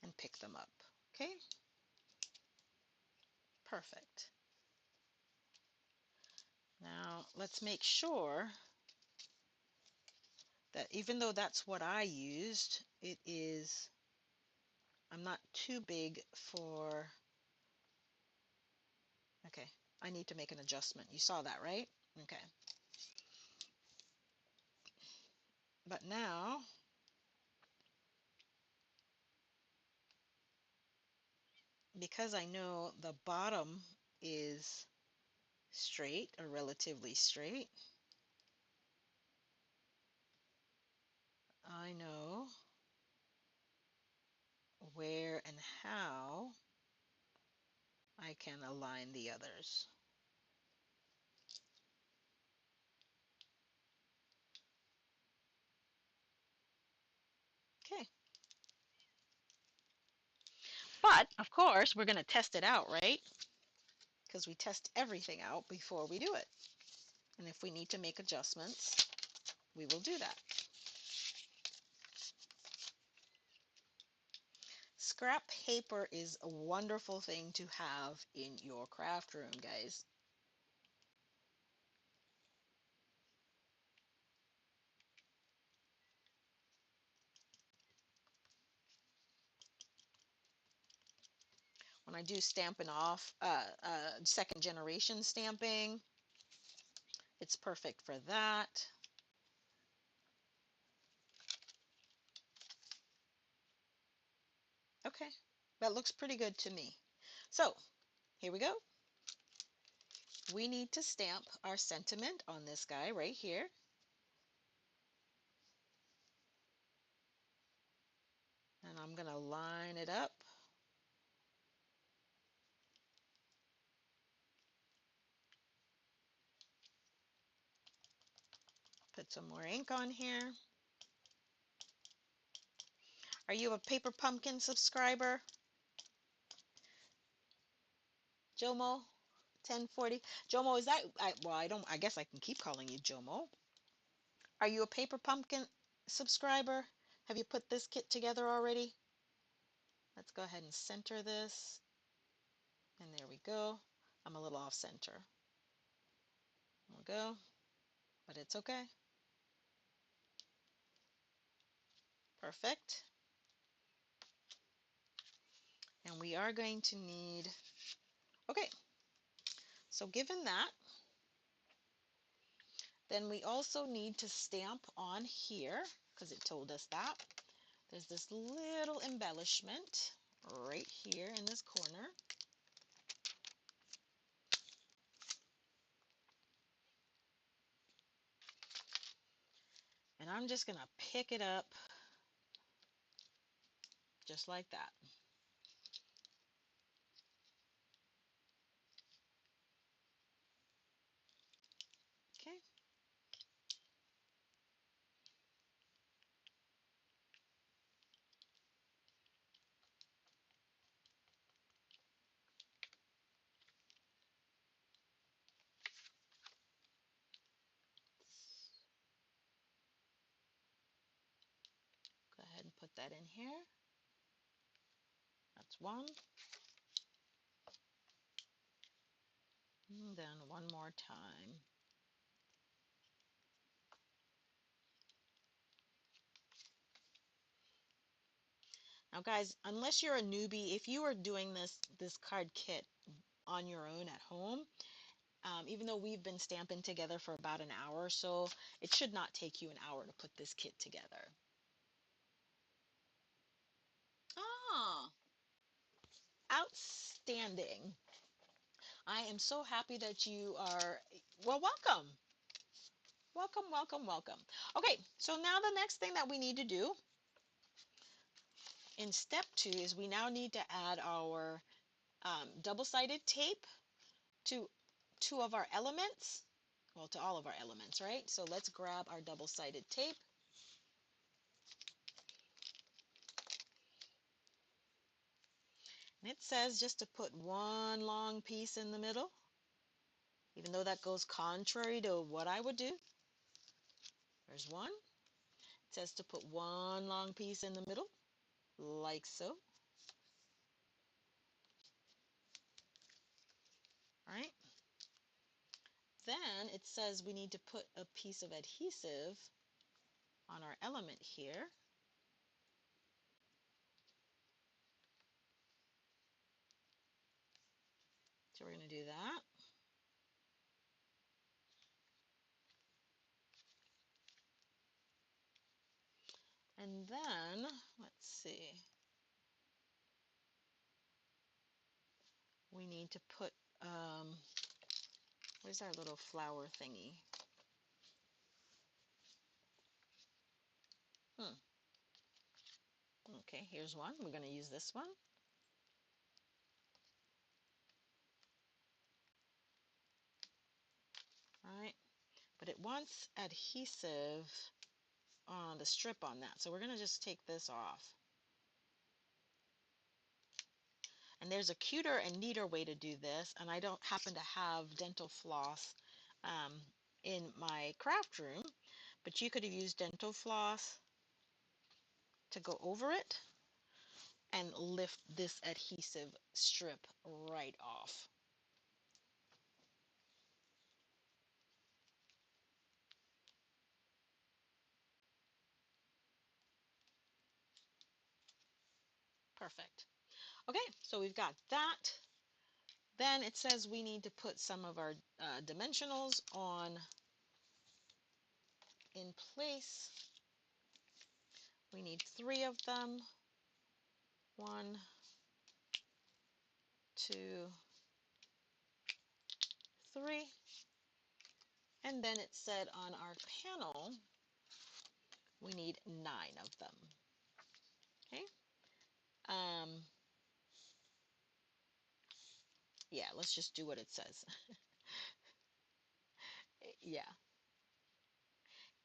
and pick them up. Okay, perfect. Now let's make sure that even though that's what I used, it is, I'm not too big for, okay, I need to make an adjustment. You saw that, right? Okay. But now, because I know the bottom is straight or relatively straight, I know where and how I can align the others. Okay. But of course, we're going to test it out, right? Because we test everything out before we do it. And if we need to make adjustments, we will do that. Scrap paper is a wonderful thing to have in your craft room, guys. When I do Stampin' Off, second generation stamping, it's perfect for that. Okay, that looks pretty good to me. So here we go. We need to stamp our sentiment on this guy right here. And I'm going to line it up. Put some more ink on here. Are you a Paper Pumpkin subscriber? Jomo 1040. Jomo, is that, well, I guess I can keep calling you Jomo. Are you a Paper Pumpkin subscriber? Have you put this kit together already? Let's go ahead and center this. And there we go. I'm a little off center. There we go. But it's okay. Perfect. And we are going to need, okay, so given that, then we also need to stamp on here, because it told us that. There's this little embellishment right here in this corner. And I'm just going to pick it up just like that. Okay. that in here. That's one. And then one more time. Now guys, unless you're a newbie, if you are doing this card kit on your own at home, even though we've been stamping together for about an hour or so, it should not take you an hour to put this kit together. Ah, outstanding. I am so happy that you are, well, welcome. Welcome, welcome, welcome. Okay, so now the next thing that we need to do in step 2 is we now need to add our double-sided tape to 2 of our elements. Well, to all of our elements, right? So let's grab our double-sided tape. And it says just to put one long piece in the middle, even though that goes contrary to what I would do. There's one. It says to put one long piece in the middle, like so. Right? Then it says we need to put a piece of adhesive on our element here. So we're going to do that. And then, let's see, we need to put, where's our little flower thingy? Okay, here's one. We're going to use this one. All right, but it wants adhesive on the strip on that. So we're going to just take this off. And there's a cuter and neater way to do this, and I don't happen to have dental floss in my craft room, but you could have used dental floss to go over it and lift this adhesive strip right off. Perfect. Okay, so we've got that. Then it says we need to put some of our dimensionals on in place. We need 3 of them. 1, 2, 3. And then it said on our panel we need 9 of them. Okay. Yeah, let's just do what it says. Yeah.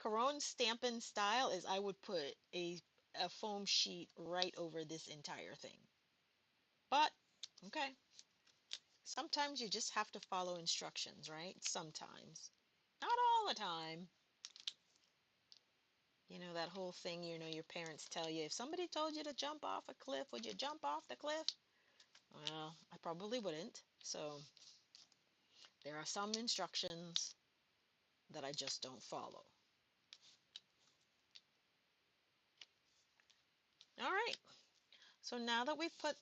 Caron Stampin' style is I would put a foam sheet right over this entire thing. But, okay. Sometimes you just have to follow instructions, right? Sometimes. Not all the time. You know, that whole thing, you know, your parents tell you, if somebody told you to jump off a cliff, would you jump off the cliff? Well, I probably wouldn't. So, there are some instructions that I just don't follow. All right. So now that we've put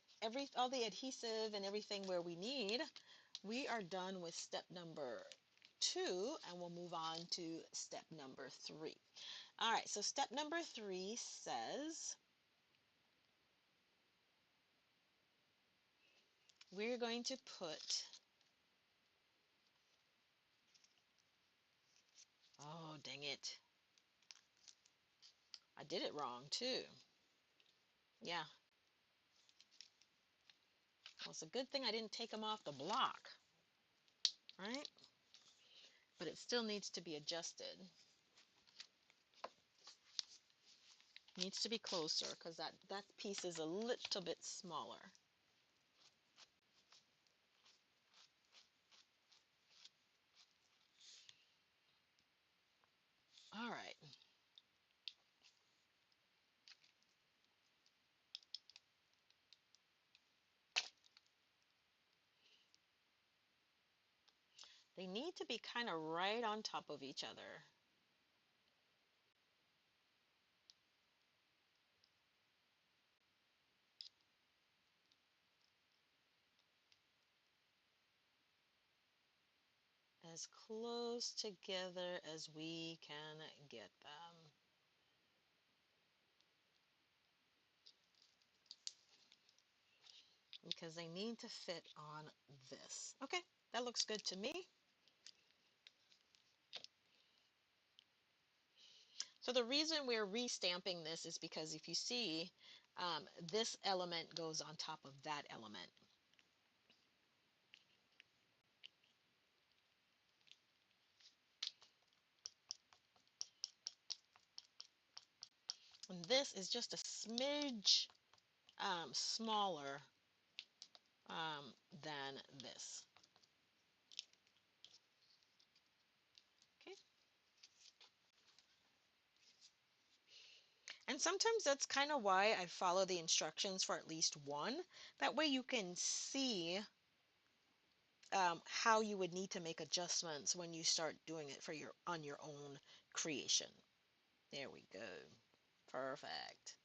all the adhesive and everything where we need, we are done with step number 2, and we'll move on to step number 3. All right, so step number 3 says we're going to put, oh, dang it. I did it wrong too. Yeah. Well, it's a good thing I didn't take them off the block, right? But it still needs to be adjusted. Needs to be closer because that piece is a little bit smaller. All right. They need to be kind of right on top of each other. As close together as we can get them. Because they need to fit on this. Okay, that looks good to me. So the reason we're restamping this is because if you see, this element goes on top of that element. And this is just a smidge smaller than this. Okay. And sometimes that's kind of why I follow the instructions for at least one. That way you can see how you would need to make adjustments when you start doing it for on your own creation. There we go. Perfect.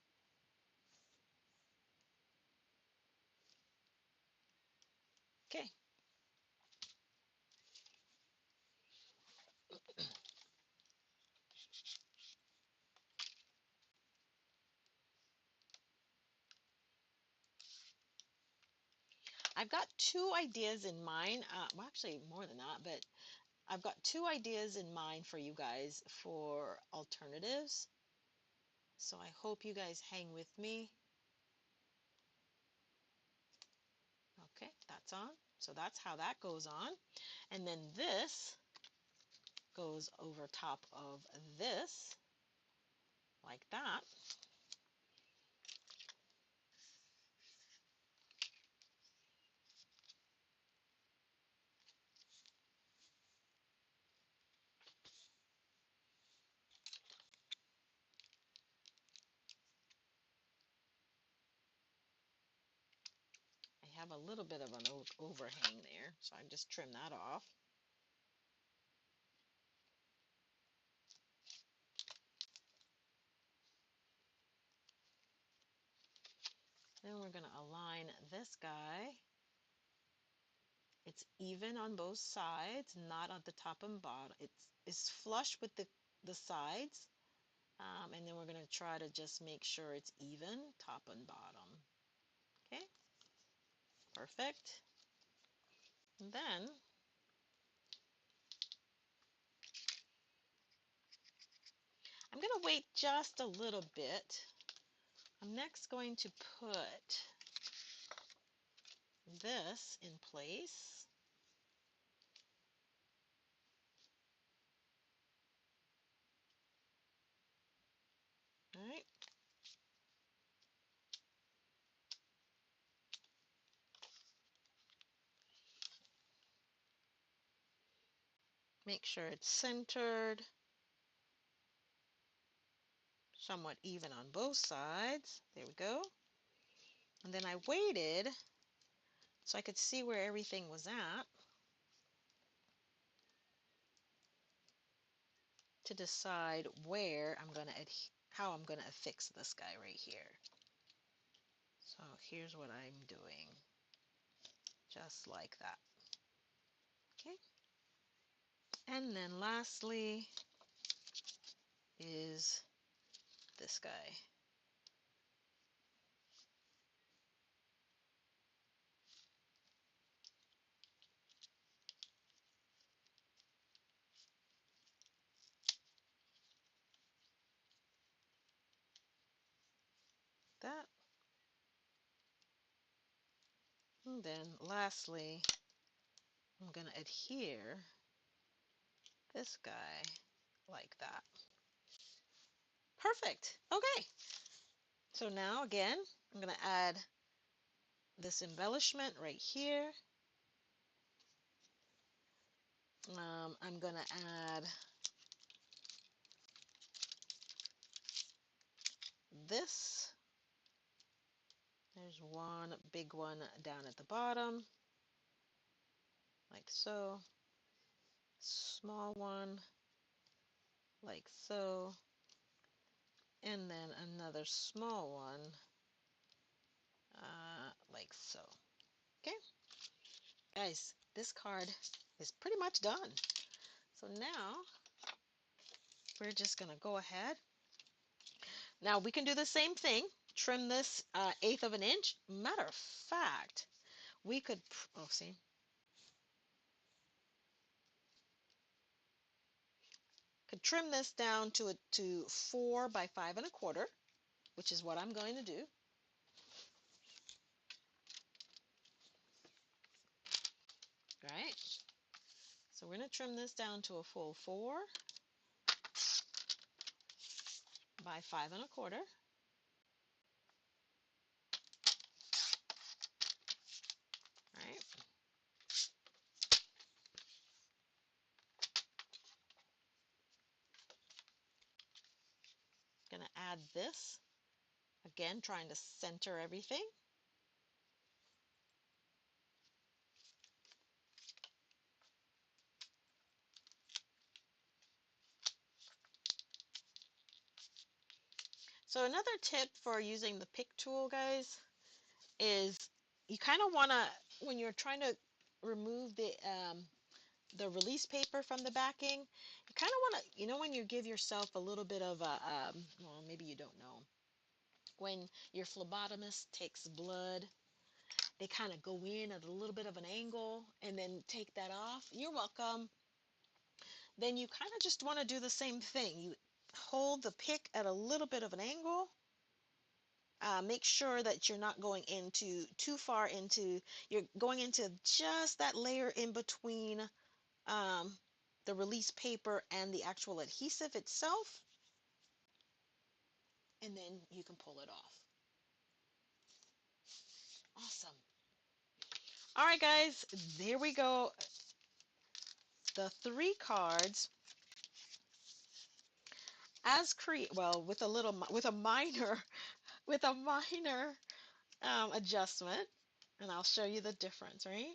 Okay. I've got two ideas in mind. Well, actually more than that, but I've got two ideas in mind for you guys for alternatives. So I hope you guys hang with me. Okay, that's on. So that's how that goes on. And then this goes over top of this, like that. I have a little bit of an overhang there, so I just trim that off. Then we're going to align this guy. It's even on both sides, not on the top and bottom. It's flush with the sides. And then we're going to try to just make sure it's even top and bottom. Okay, perfect. And then I'm going to wait just a little bit. I'm next going to put this in place. All right. Make sure it's centered, somewhat even on both sides. There we go. And then I waited so I could see where everything was at to decide where I'm going to how I'm going to affix this guy right here. So here's what I'm doing, just like that. Okay. And then lastly is this guy. That. And then lastly, I'm going to adhere this guy like that. Perfect. Okay. So now again, I'm going to add this embellishment right here. I'm going to add this. There's one big one down at the bottom, like so. small one like so, and then another small one like so. Okay, guys, this card is pretty much done. So now we're just gonna go ahead. Now we can do the same thing. Trim this 1/8 of an inch. Matter of fact, we could, oh, see, could trim this down to 4 by 5 1/4, which is what I'm going to do. Right? So we're going to trim this down to a full 4 by 5 1/4. Right? Going to add this. Again, trying to center everything. So another tip for using the pick tool, guys, is you kind of want to, when you're trying to remove the release paper from the backing, you kind of want to, when you give yourself a little bit of a, well, maybe you don't know, when your phlebotomist takes blood, they kind of go in at a little bit of an angle and then take that off. You're welcome. Then you kind of just want to do the same thing. You hold the pick at a little bit of an angle. Make sure that you're not going into too far into, you're going into just that layer in between um, the release paper and the actual adhesive itself, and then you can pull it off. Awesome. All right, guys, there we go. The 3 cards as well, with a little, with a minor, with a minor adjustment, and I'll show you the difference, right?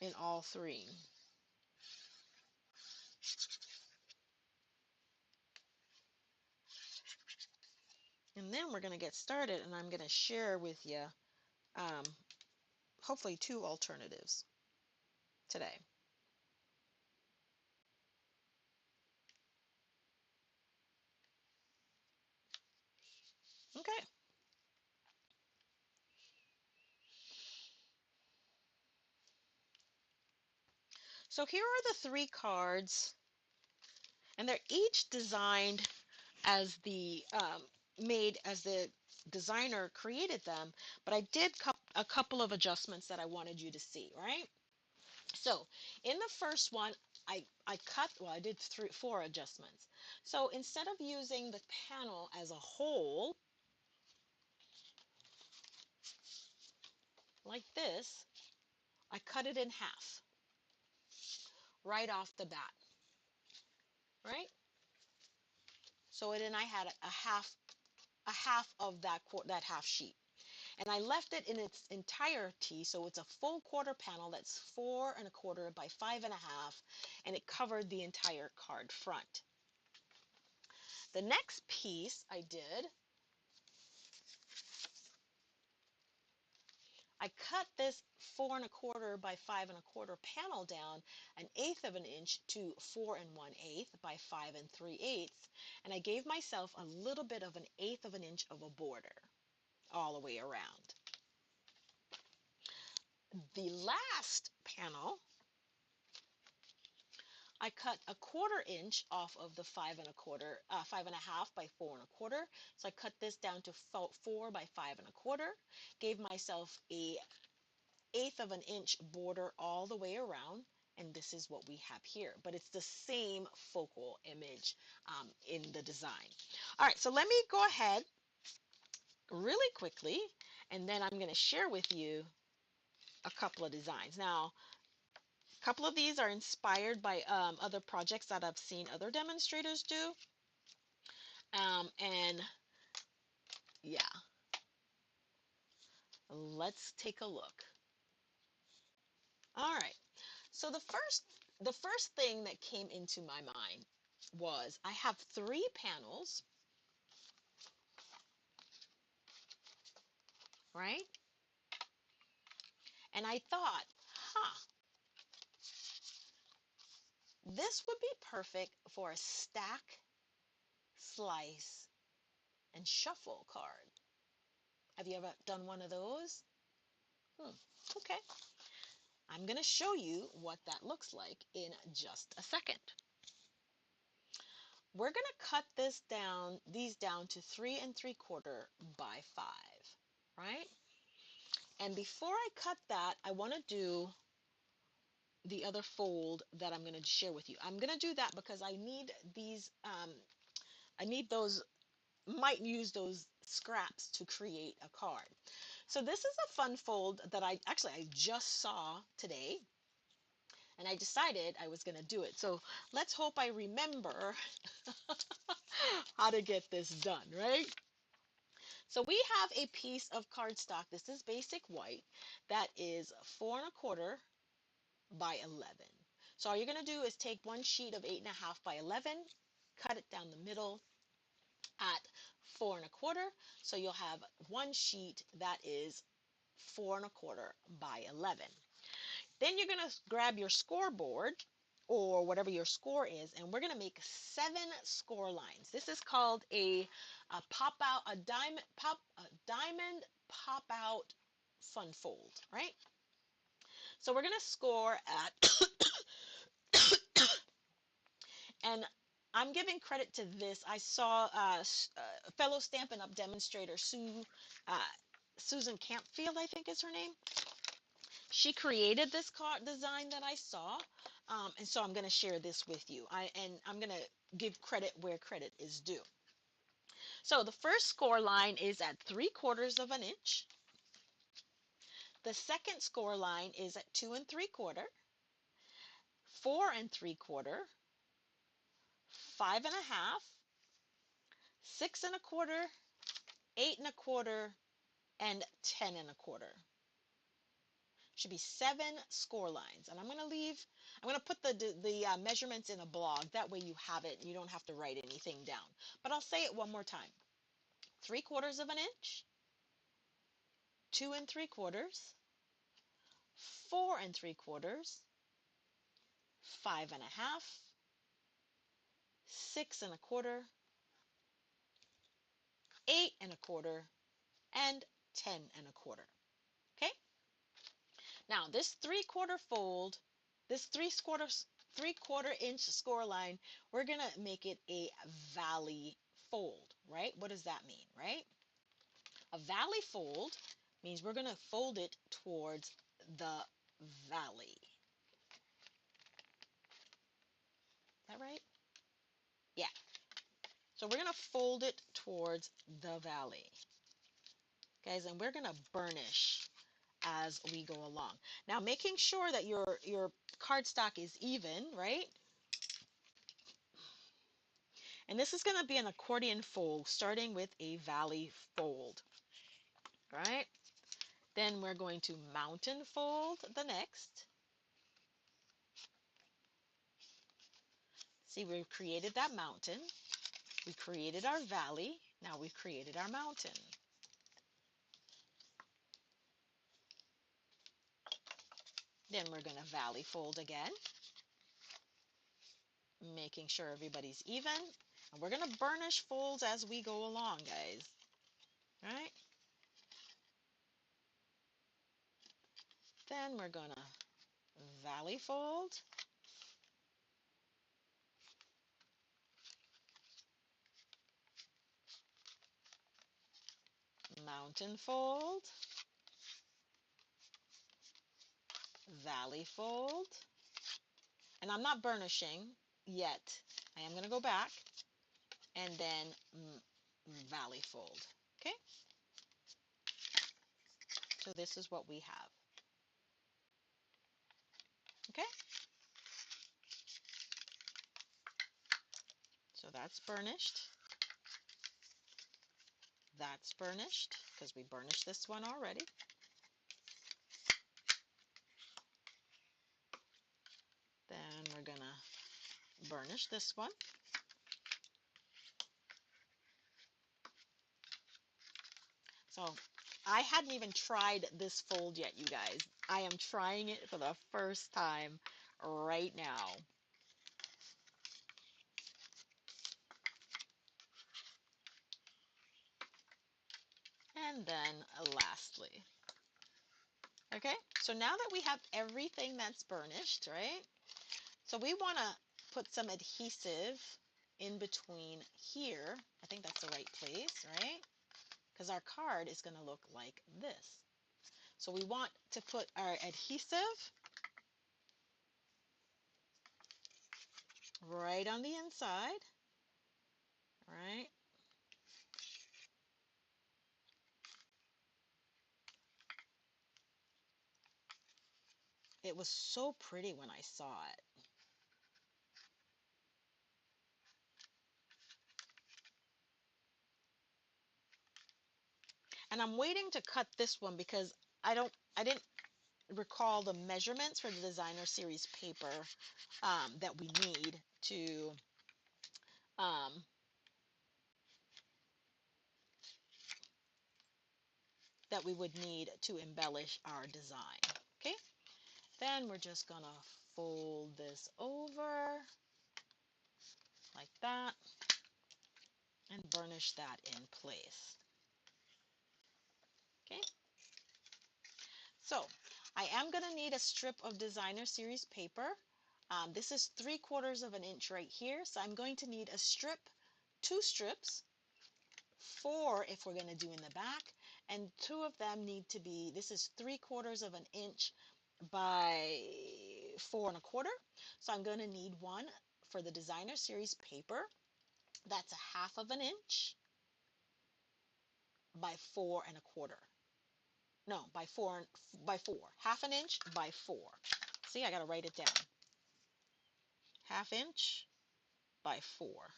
In all 3. And then we're going to get started, and I'm going to share with you um, hopefully 2 alternatives today. Okay. So here are the 3 cards, and they're each designed as the made as the designer created them, but I did a couple of adjustments that I wanted you to see, right? So in the first one, I cut, well, I did 4 adjustments. So instead of using the panel as a whole, like this, I cut it in half right off the bat, right? So then I had a half of that half sheet. And I left it in its entirety, so it's a full quarter panel that's 4 1/4 by 5 1/2, and it covered the entire card front. The next piece I did, I cut this 4 1/4 by 5 1/4 panel down 1/8 of an inch to 4 1/8 by 5 3/8, and I gave myself a little bit of 1/8 of an inch of a border all the way around. The last panel, I cut a 1/4 inch off of the 5 1/4, 5 1/2 by 4 1/4. So I cut this down to 4 by 5 1/4. Gave myself a 1/8 of an inch border all the way around, and this is what we have here. But it's the same focal image in the design. All right, so let me go ahead really quickly, and then I'm going to share with you a couple of designs. Now, a couple of these are inspired by other projects that I've seen other demonstrators do. And yeah, let's take a look. All right, So the first thing that came into my mind was I have 3 panels, right? And I thought, this would be perfect for a stack, slice, and shuffle card. Have you ever done one of those? Okay. I'm going to show you what that looks like in just a second. We're going to cut these down to 3 3/4 by 5, right? And before I cut that, I want to do the other fold that I'm going to share with you. I'm going to do that because I need these, I need those, might use those scraps to create a card. So this is a fun fold that I just saw today, and I decided I was going to do it. So let's hope I remember how to get this done, right? So we have a piece of cardstock. This is basic white that is 4 1/4 by 11. So all you're going to do is take one sheet of 8 1/2 by 11, cut it down the middle at 4 1/4. So you'll have one sheet that is 4 1/4 by 11. Then you're going to grab your scoreboard or whatever your score is, and we're going to make 7 score lines. This is called a pop out, a diamond pop out fun fold, right? So we're going to score at and I'm giving credit to this. I saw fellow Stampin' Up demonstrator Susan Campfield, I think is her name. She created this card design that I saw, and so I'm going to share this with you. And I'm going to give credit where credit is due. So the first score line is at 3/4 of an inch. The second score line is at 2 3/4, 4 3/4, 5 1/2, 6 1/4, 8 1/4, and 10 1/4. Should be 7 score lines, and I'm going to put the measurements in a blog. That way you have it and you don't have to write anything down, but I'll say it one more time. 3/4 of an inch, 2 3/4, 4 3/4, 5 1/2, 6 1/4, 8 1/4, and 10 1/4. Okay, now this 3/4 fold, this 3/4 inch score line, we're going to make it a valley fold, right? What does that mean, right? A valley fold means we're going to fold it towards the valley. Is that right? Yeah. So we're going to fold it towards the valley. Guys, and we're going to burnish as we go along. Now, making sure that your cardstock is even, right? And this is going to be an accordion fold, starting with a valley fold, right? Then we're going to mountain fold the next. See, we've created that mountain. We created our valley. Now we've created our mountain. Then we're going to valley fold again, making sure everybody's even. And we're going to burnish folds as we go along, guys. All right? Then we're going to valley fold. Mountain fold. Valley fold. And I'm not burnishing yet. I am going to go back and then valley fold. Okay? So this is what we have. Okay? So that's burnished. That's burnished because we burnished this one already. gonna burnish this one. So I hadn't even tried this fold yet, you guys. I am trying it for the first time right now. And then lastly. Okay, so now that we have everything that's burnished, right? So we want to put some adhesive in between here. I think that's the right place, right? Because our card is going to look like this. So we want to put our adhesive right on the inside, right? It was so pretty when I saw it. And I'm waiting to cut this one because I didn't recall the measurements for the designer series paper that we need to um, that we would need to embellish our design. Okay, then we're just gonna fold this over like that and burnish that in place. Okay, so I am gonna need a strip of designer series paper. This is 3/4 of an inch right here, so I'm going to need a strip, 2 strips, 4 if we're going to do in the back, and 2 of them need to be, this is 3/4 of an inch by 4 1/4. So I'm going to need one for the designer series paper. That's a 1/2 of an inch by 4 1/4. No, by 4 by 4. 1/2 an inch by 4. See, I got to write it down. 1/2 inch by 4.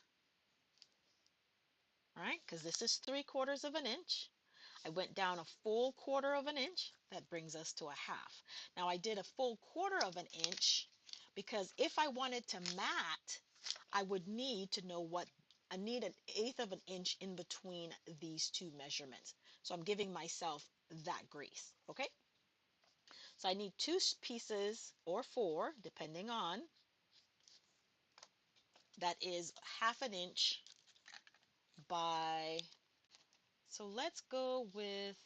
All right, because this is 3/4 of an inch. I went down a full 1/4 of an inch. That brings us to a 1/2. Now I did a full 1/4 of an inch because if I wanted to mat, I would need to know what I need, 1/8 of an inch in between these two measurements. So I'm giving myself that grace. Okay. So I need 2 pieces or 4, depending on. That is 1/2 an inch by. So let's go with.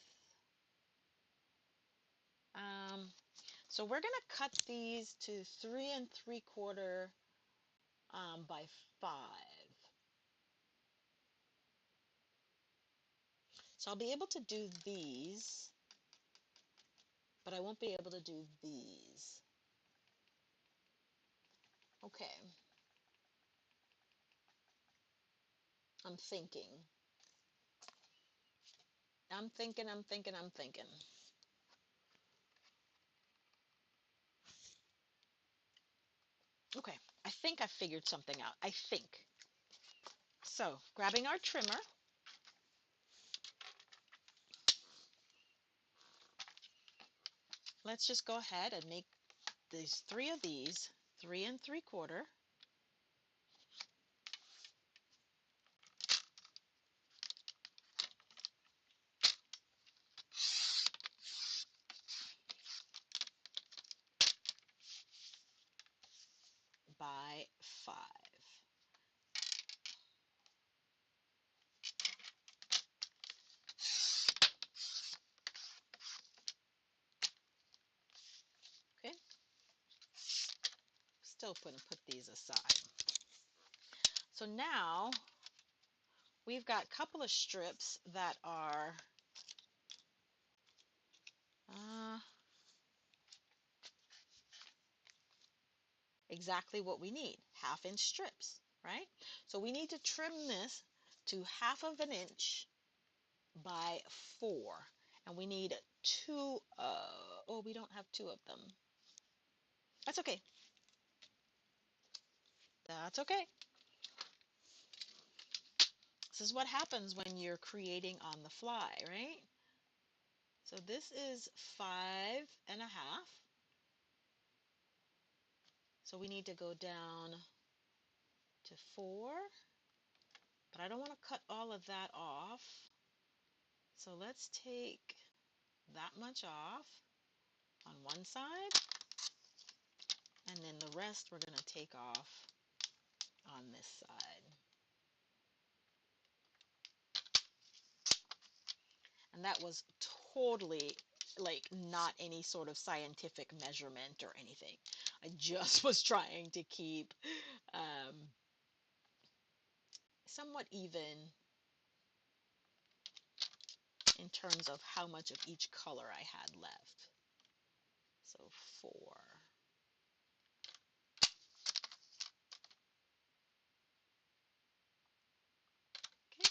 So we're going to cut these to 3 3/4 by 5. So I'll be able to do these, but I won't be able to do these. Okay. I'm thinking. I'm thinking. Okay. I think I figured something out. I think. So, grabbing our trimmer. Let's just go ahead and make these 3 of these 3 3/4. By 5. Okay. Still put these aside. So now we've got a couple of strips that are exactly what we need, 1/2 inch strips, right? So we need to trim this to 1/2 of an inch by 4. And we need 2, oh, we don't have 2 of them. That's okay. That's okay. This is what happens when you're creating on the fly, right? So this is 5 1/2. So we need to go down to 4, but I don't want to cut all of that off. So let's take that much off on one side, and then the rest we're going to take off on this side. And that was totally like not any sort of scientific measurement or anything. I just was trying to keep somewhat even in terms of how much of each color I had left. So 4. Okay.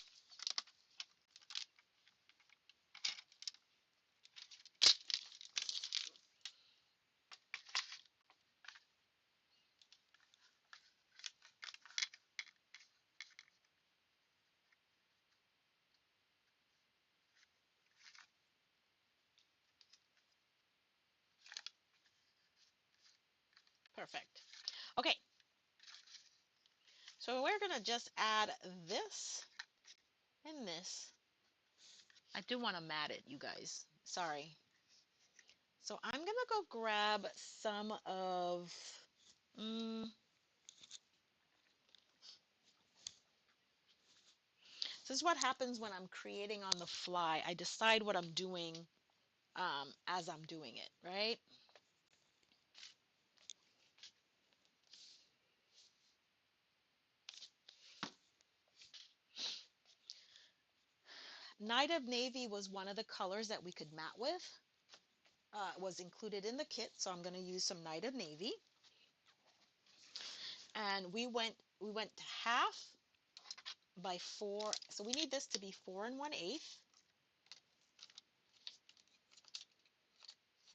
Perfect. Okay. So we're going to just add this and this. I do want to mat it, you guys. Sorry. So I'm going to go grab some of, this is what happens when I'm creating on the fly. I decide what I'm doing as I'm doing it, right? Night of Navy was one of the colors that we could mat with. Was included in the kit, so I'm going to use some Night of Navy. And we went to half by 4. So we need this to be 4 1/8,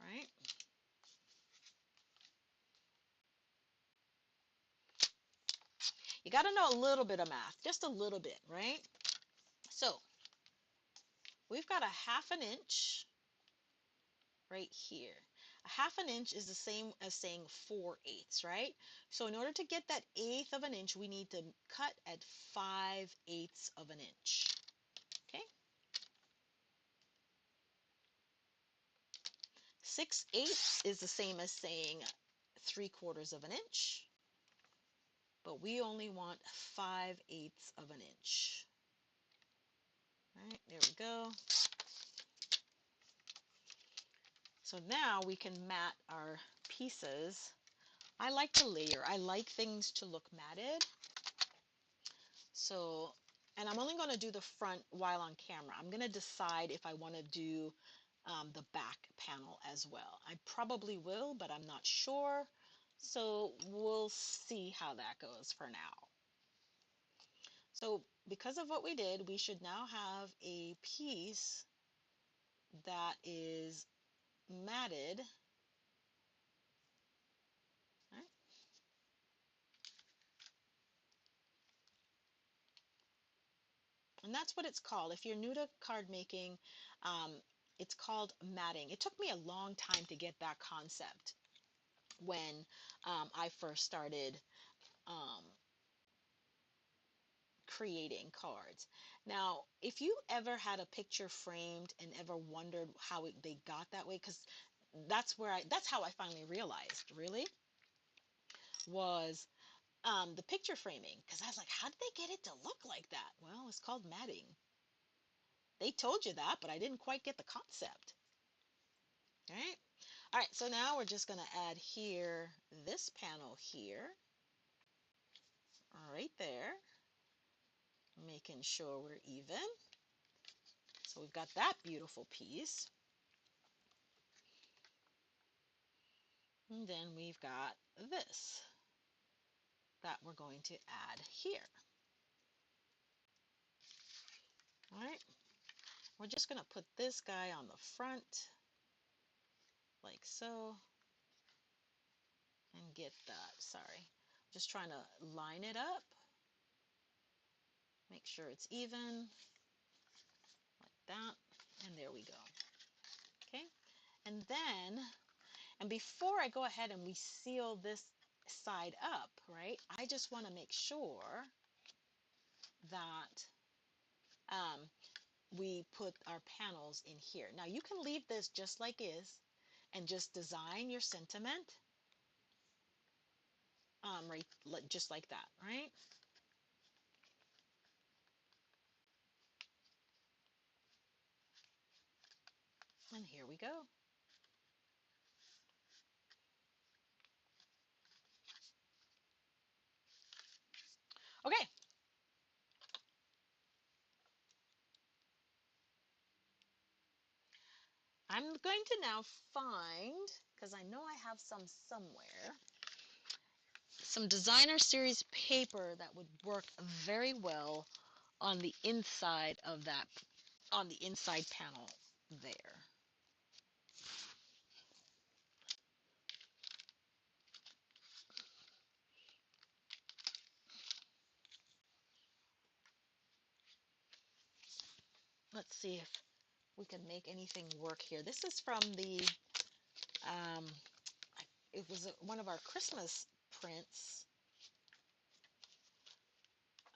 right? You got to know a little bit of math, just a little bit, right? So we've got a 1/2 inch right here. A 1/2 inch is the same as saying 4/8, right? So in order to get that 1/8 of an inch, we need to cut at 5/8 of an inch. Okay? 6/8 is the same as saying 3/4 of an inch, but we only want 5/8 of an inch. All right, there we go. So now we can mat our pieces. I like to layer. I like things to look matted. So, and I'm only going to do the front while on camera. I'm going to decide if I want to do the back panel as well. I probably will, but I'm not sure. So we'll see how that goes for now. So because of what we did, we should now have a piece that is matted. Right? And that's what it's called. If you're new to card making, it's called matting. It took me a long time to get that concept when I first started um, creating cards. Now, if you ever had a picture framed and ever wondered how they got that way, because that's how I finally realized, really, was the picture framing. Because I was like, how did they get it to look like that? Well, it's called matting. They told you that, but I didn't quite get the concept. All right. All right, so now we're just going to add here this panel here, right there, making sure we're even. So we've got that beautiful piece. And then we've got this that we're going to add here. All right, we're just going to put this guy on the front like so and get that. Sorry, just trying to line it up, make sure it's even like that, and there we go. Okay, and then, and before I go ahead and we seal this side up, right? I just want to make sure that we put our panels in here. Now you can leave this just like is and just design your sentiment right, just like that, right? And here we go. Okay, I'm going to now find, because I know I have some somewhere, some designer series paper that would work very well on the inside of that, on the inside panel there. Let's see if we can make anything work here. This is from the, um, it was one of our Christmas prints.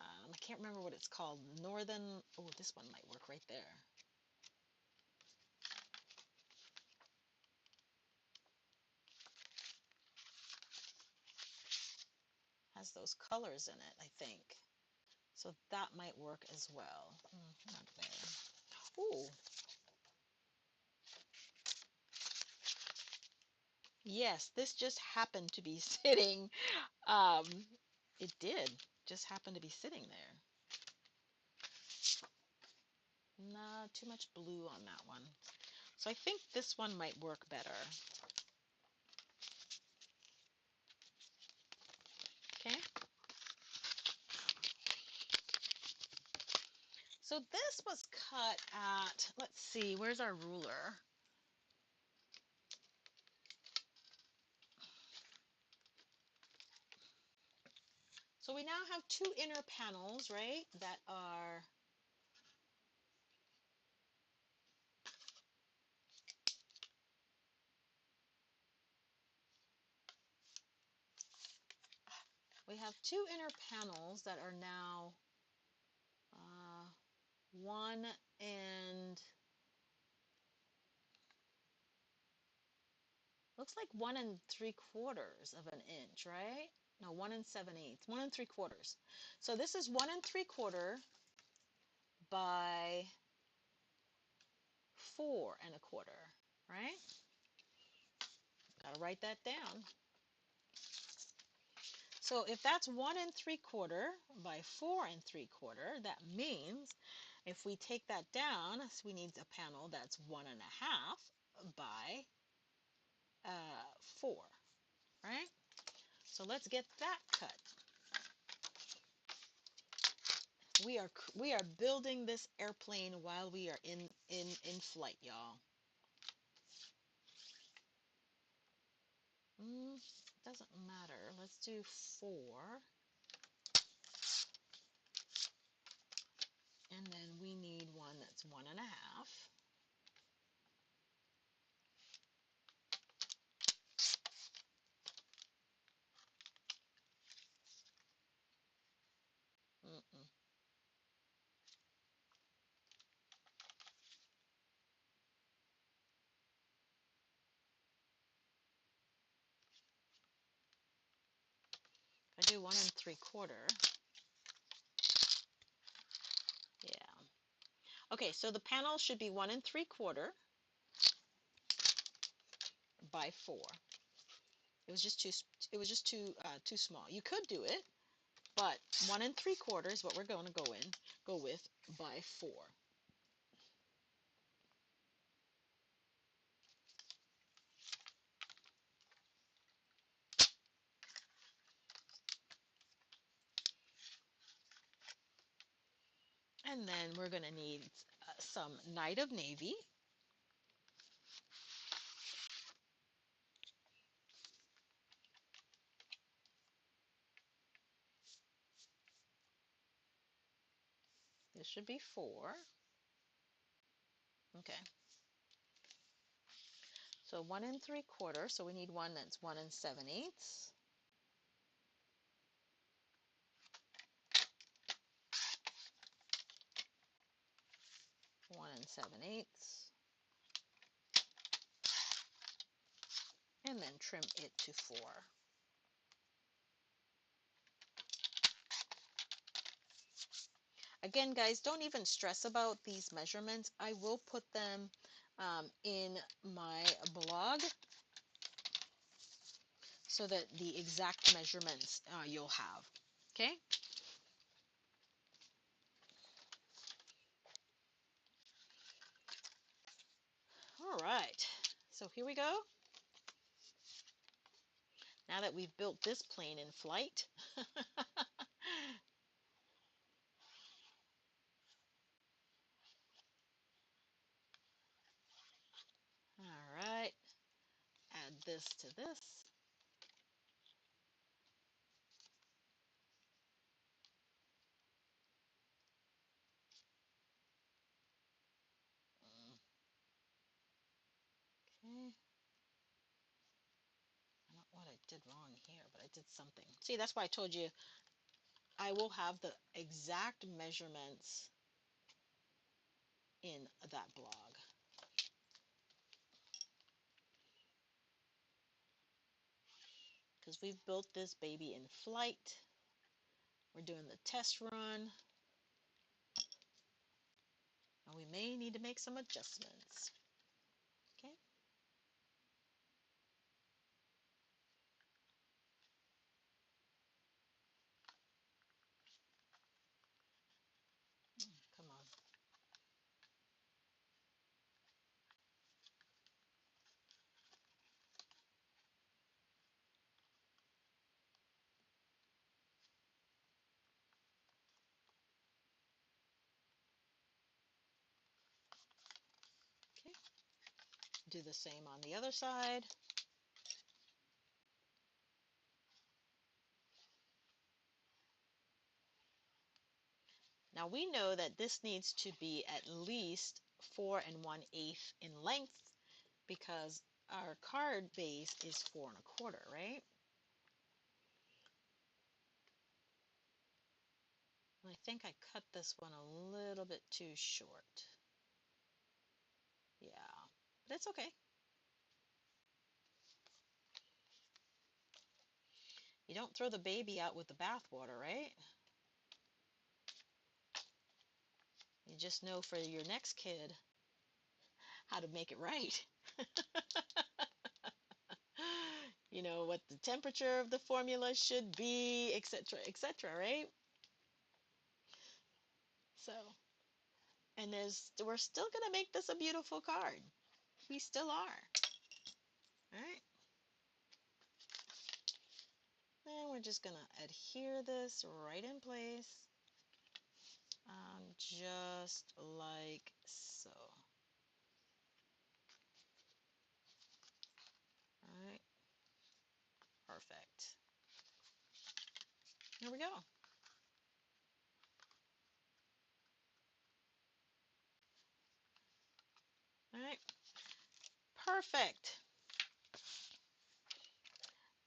I can't remember what it's called. Northern, oh, this one might work right there. Has those colors in it, I think. So that might work as well. Not there. Ooh, yes, this just happened to be sitting. Um, it did just happen to be sitting there. Nah, too much blue on that one. So I think this one might work better. Okay. So this was cut at, let's see, where's our ruler? So we now have two inner panels, right, that are we have two inner panels that are now uh, 1 and looks like 1 3/4 of an inch, right? No, 1 7/8, 1 3/4. So this is 1 3/4 by 4 1/4, right? Gotta write that down. So if that's 1 3/4 by 4 3/4, that means if we take that down, so we need a panel that's 1 1/2 by 4, right? So let's get that cut. We are building this airplane while we are in flight, y'all. Doesn't matter. Let's do 4. And then we need one that's 1 1/2. Mm-mm. I do 1 3/4. Yeah. Okay, so the panel should be 1 3/4 by 4. It was just too. It was just too small. You could do it, but 1 3/4 is what we're going to go with by 4. And then we're going to need some Night of Navy. This should be 4. Okay. So 1 3/4. So we need one that's 1 7/8. 7/8, and then trim it to 4. Again, guys, don't even stress about these measurements. I will put them in my blog so that the exact measurements you'll have. Okay? All right. So here we go. Now that we've built this plane in flight, all right, add this to this. Okay. I don't know what I did wrong here, but I did something. See, that's why I told you I will have the exact measurements in that blog. Because we've built this baby in flight. We're doing the test run. And we may need to make some adjustments. Okay. Come on. Okay. Do the same on the other side. Now we know that this needs to be at least 4 1/8 in length because our card base is 4 1/4, right? And I think I cut this one a little bit too short. Yeah, but it's okay. You don't throw the baby out with the bathwater, right? You just know for your next kid how to make it right. You know what the temperature of the formula should be, etc., right? So, and we're still gonna make this a beautiful card. We still are. All right. And we're just gonna adhere this right in place, just like so. All right. Perfect. Here we go. All right. Perfect.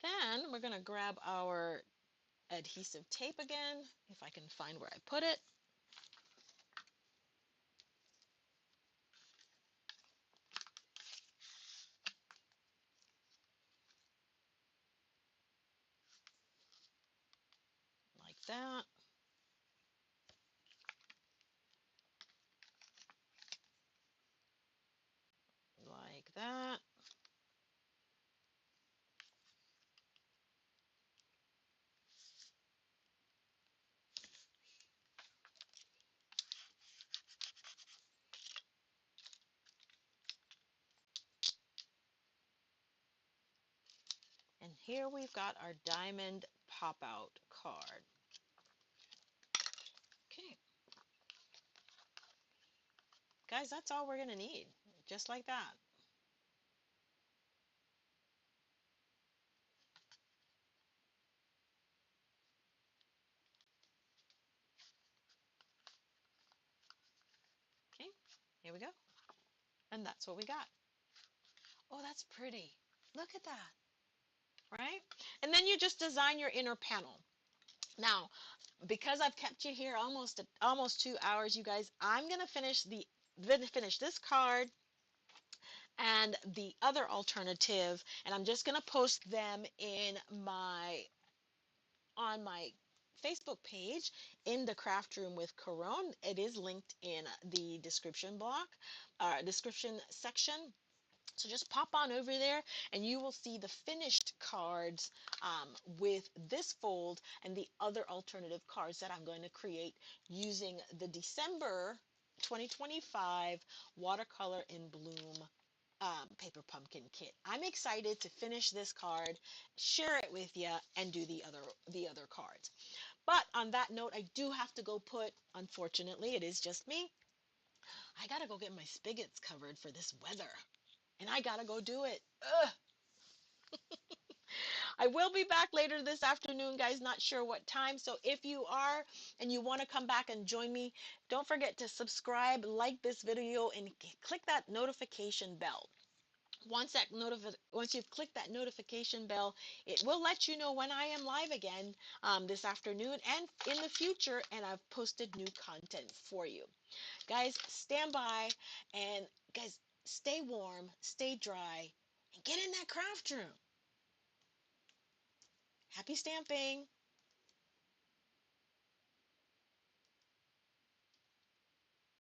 Then we're going to grab our adhesive tape again, if I can find where I put it. Like that. Like that. And here we've got our diamond pop-out card. Okay. Guys, that's all we're going to need. Just like that. Okay. Here we go. And that's what we got. Oh, that's pretty. Look at that. Right? And then you just design your inner panel. Now, because I've kept you here almost 2 hours, you guys, I'm gonna finish finish this card and the other alternative, and I'm just going to post them in my on my Facebook page in the craft room with Caron. It is linked in the description section. So just pop on over there and you will see the finished cards with this fold and the other alternative cards that I'm going to create using the December 2025 Watercolor in Bloom paper pumpkin kit. I'm excited to finish this card, share it with you, and do the other cards. But on that note, I do have to go put, unfortunately, it is just me. I gotta go get my spigots covered for this weather. And I gotta go do it. Ugh. I will be back later this afternoon, guys. Not sure what time. So if you are and you want to come back and join me, don't forget to subscribe, like this video, and click that notification bell. Once you've clicked that notification bell, it will let you know when I am live again this afternoon and in the future, and I've posted new content for you. Guys, stand by, and guys, stay warm, stay dry, and get in that craft room. Happy stamping!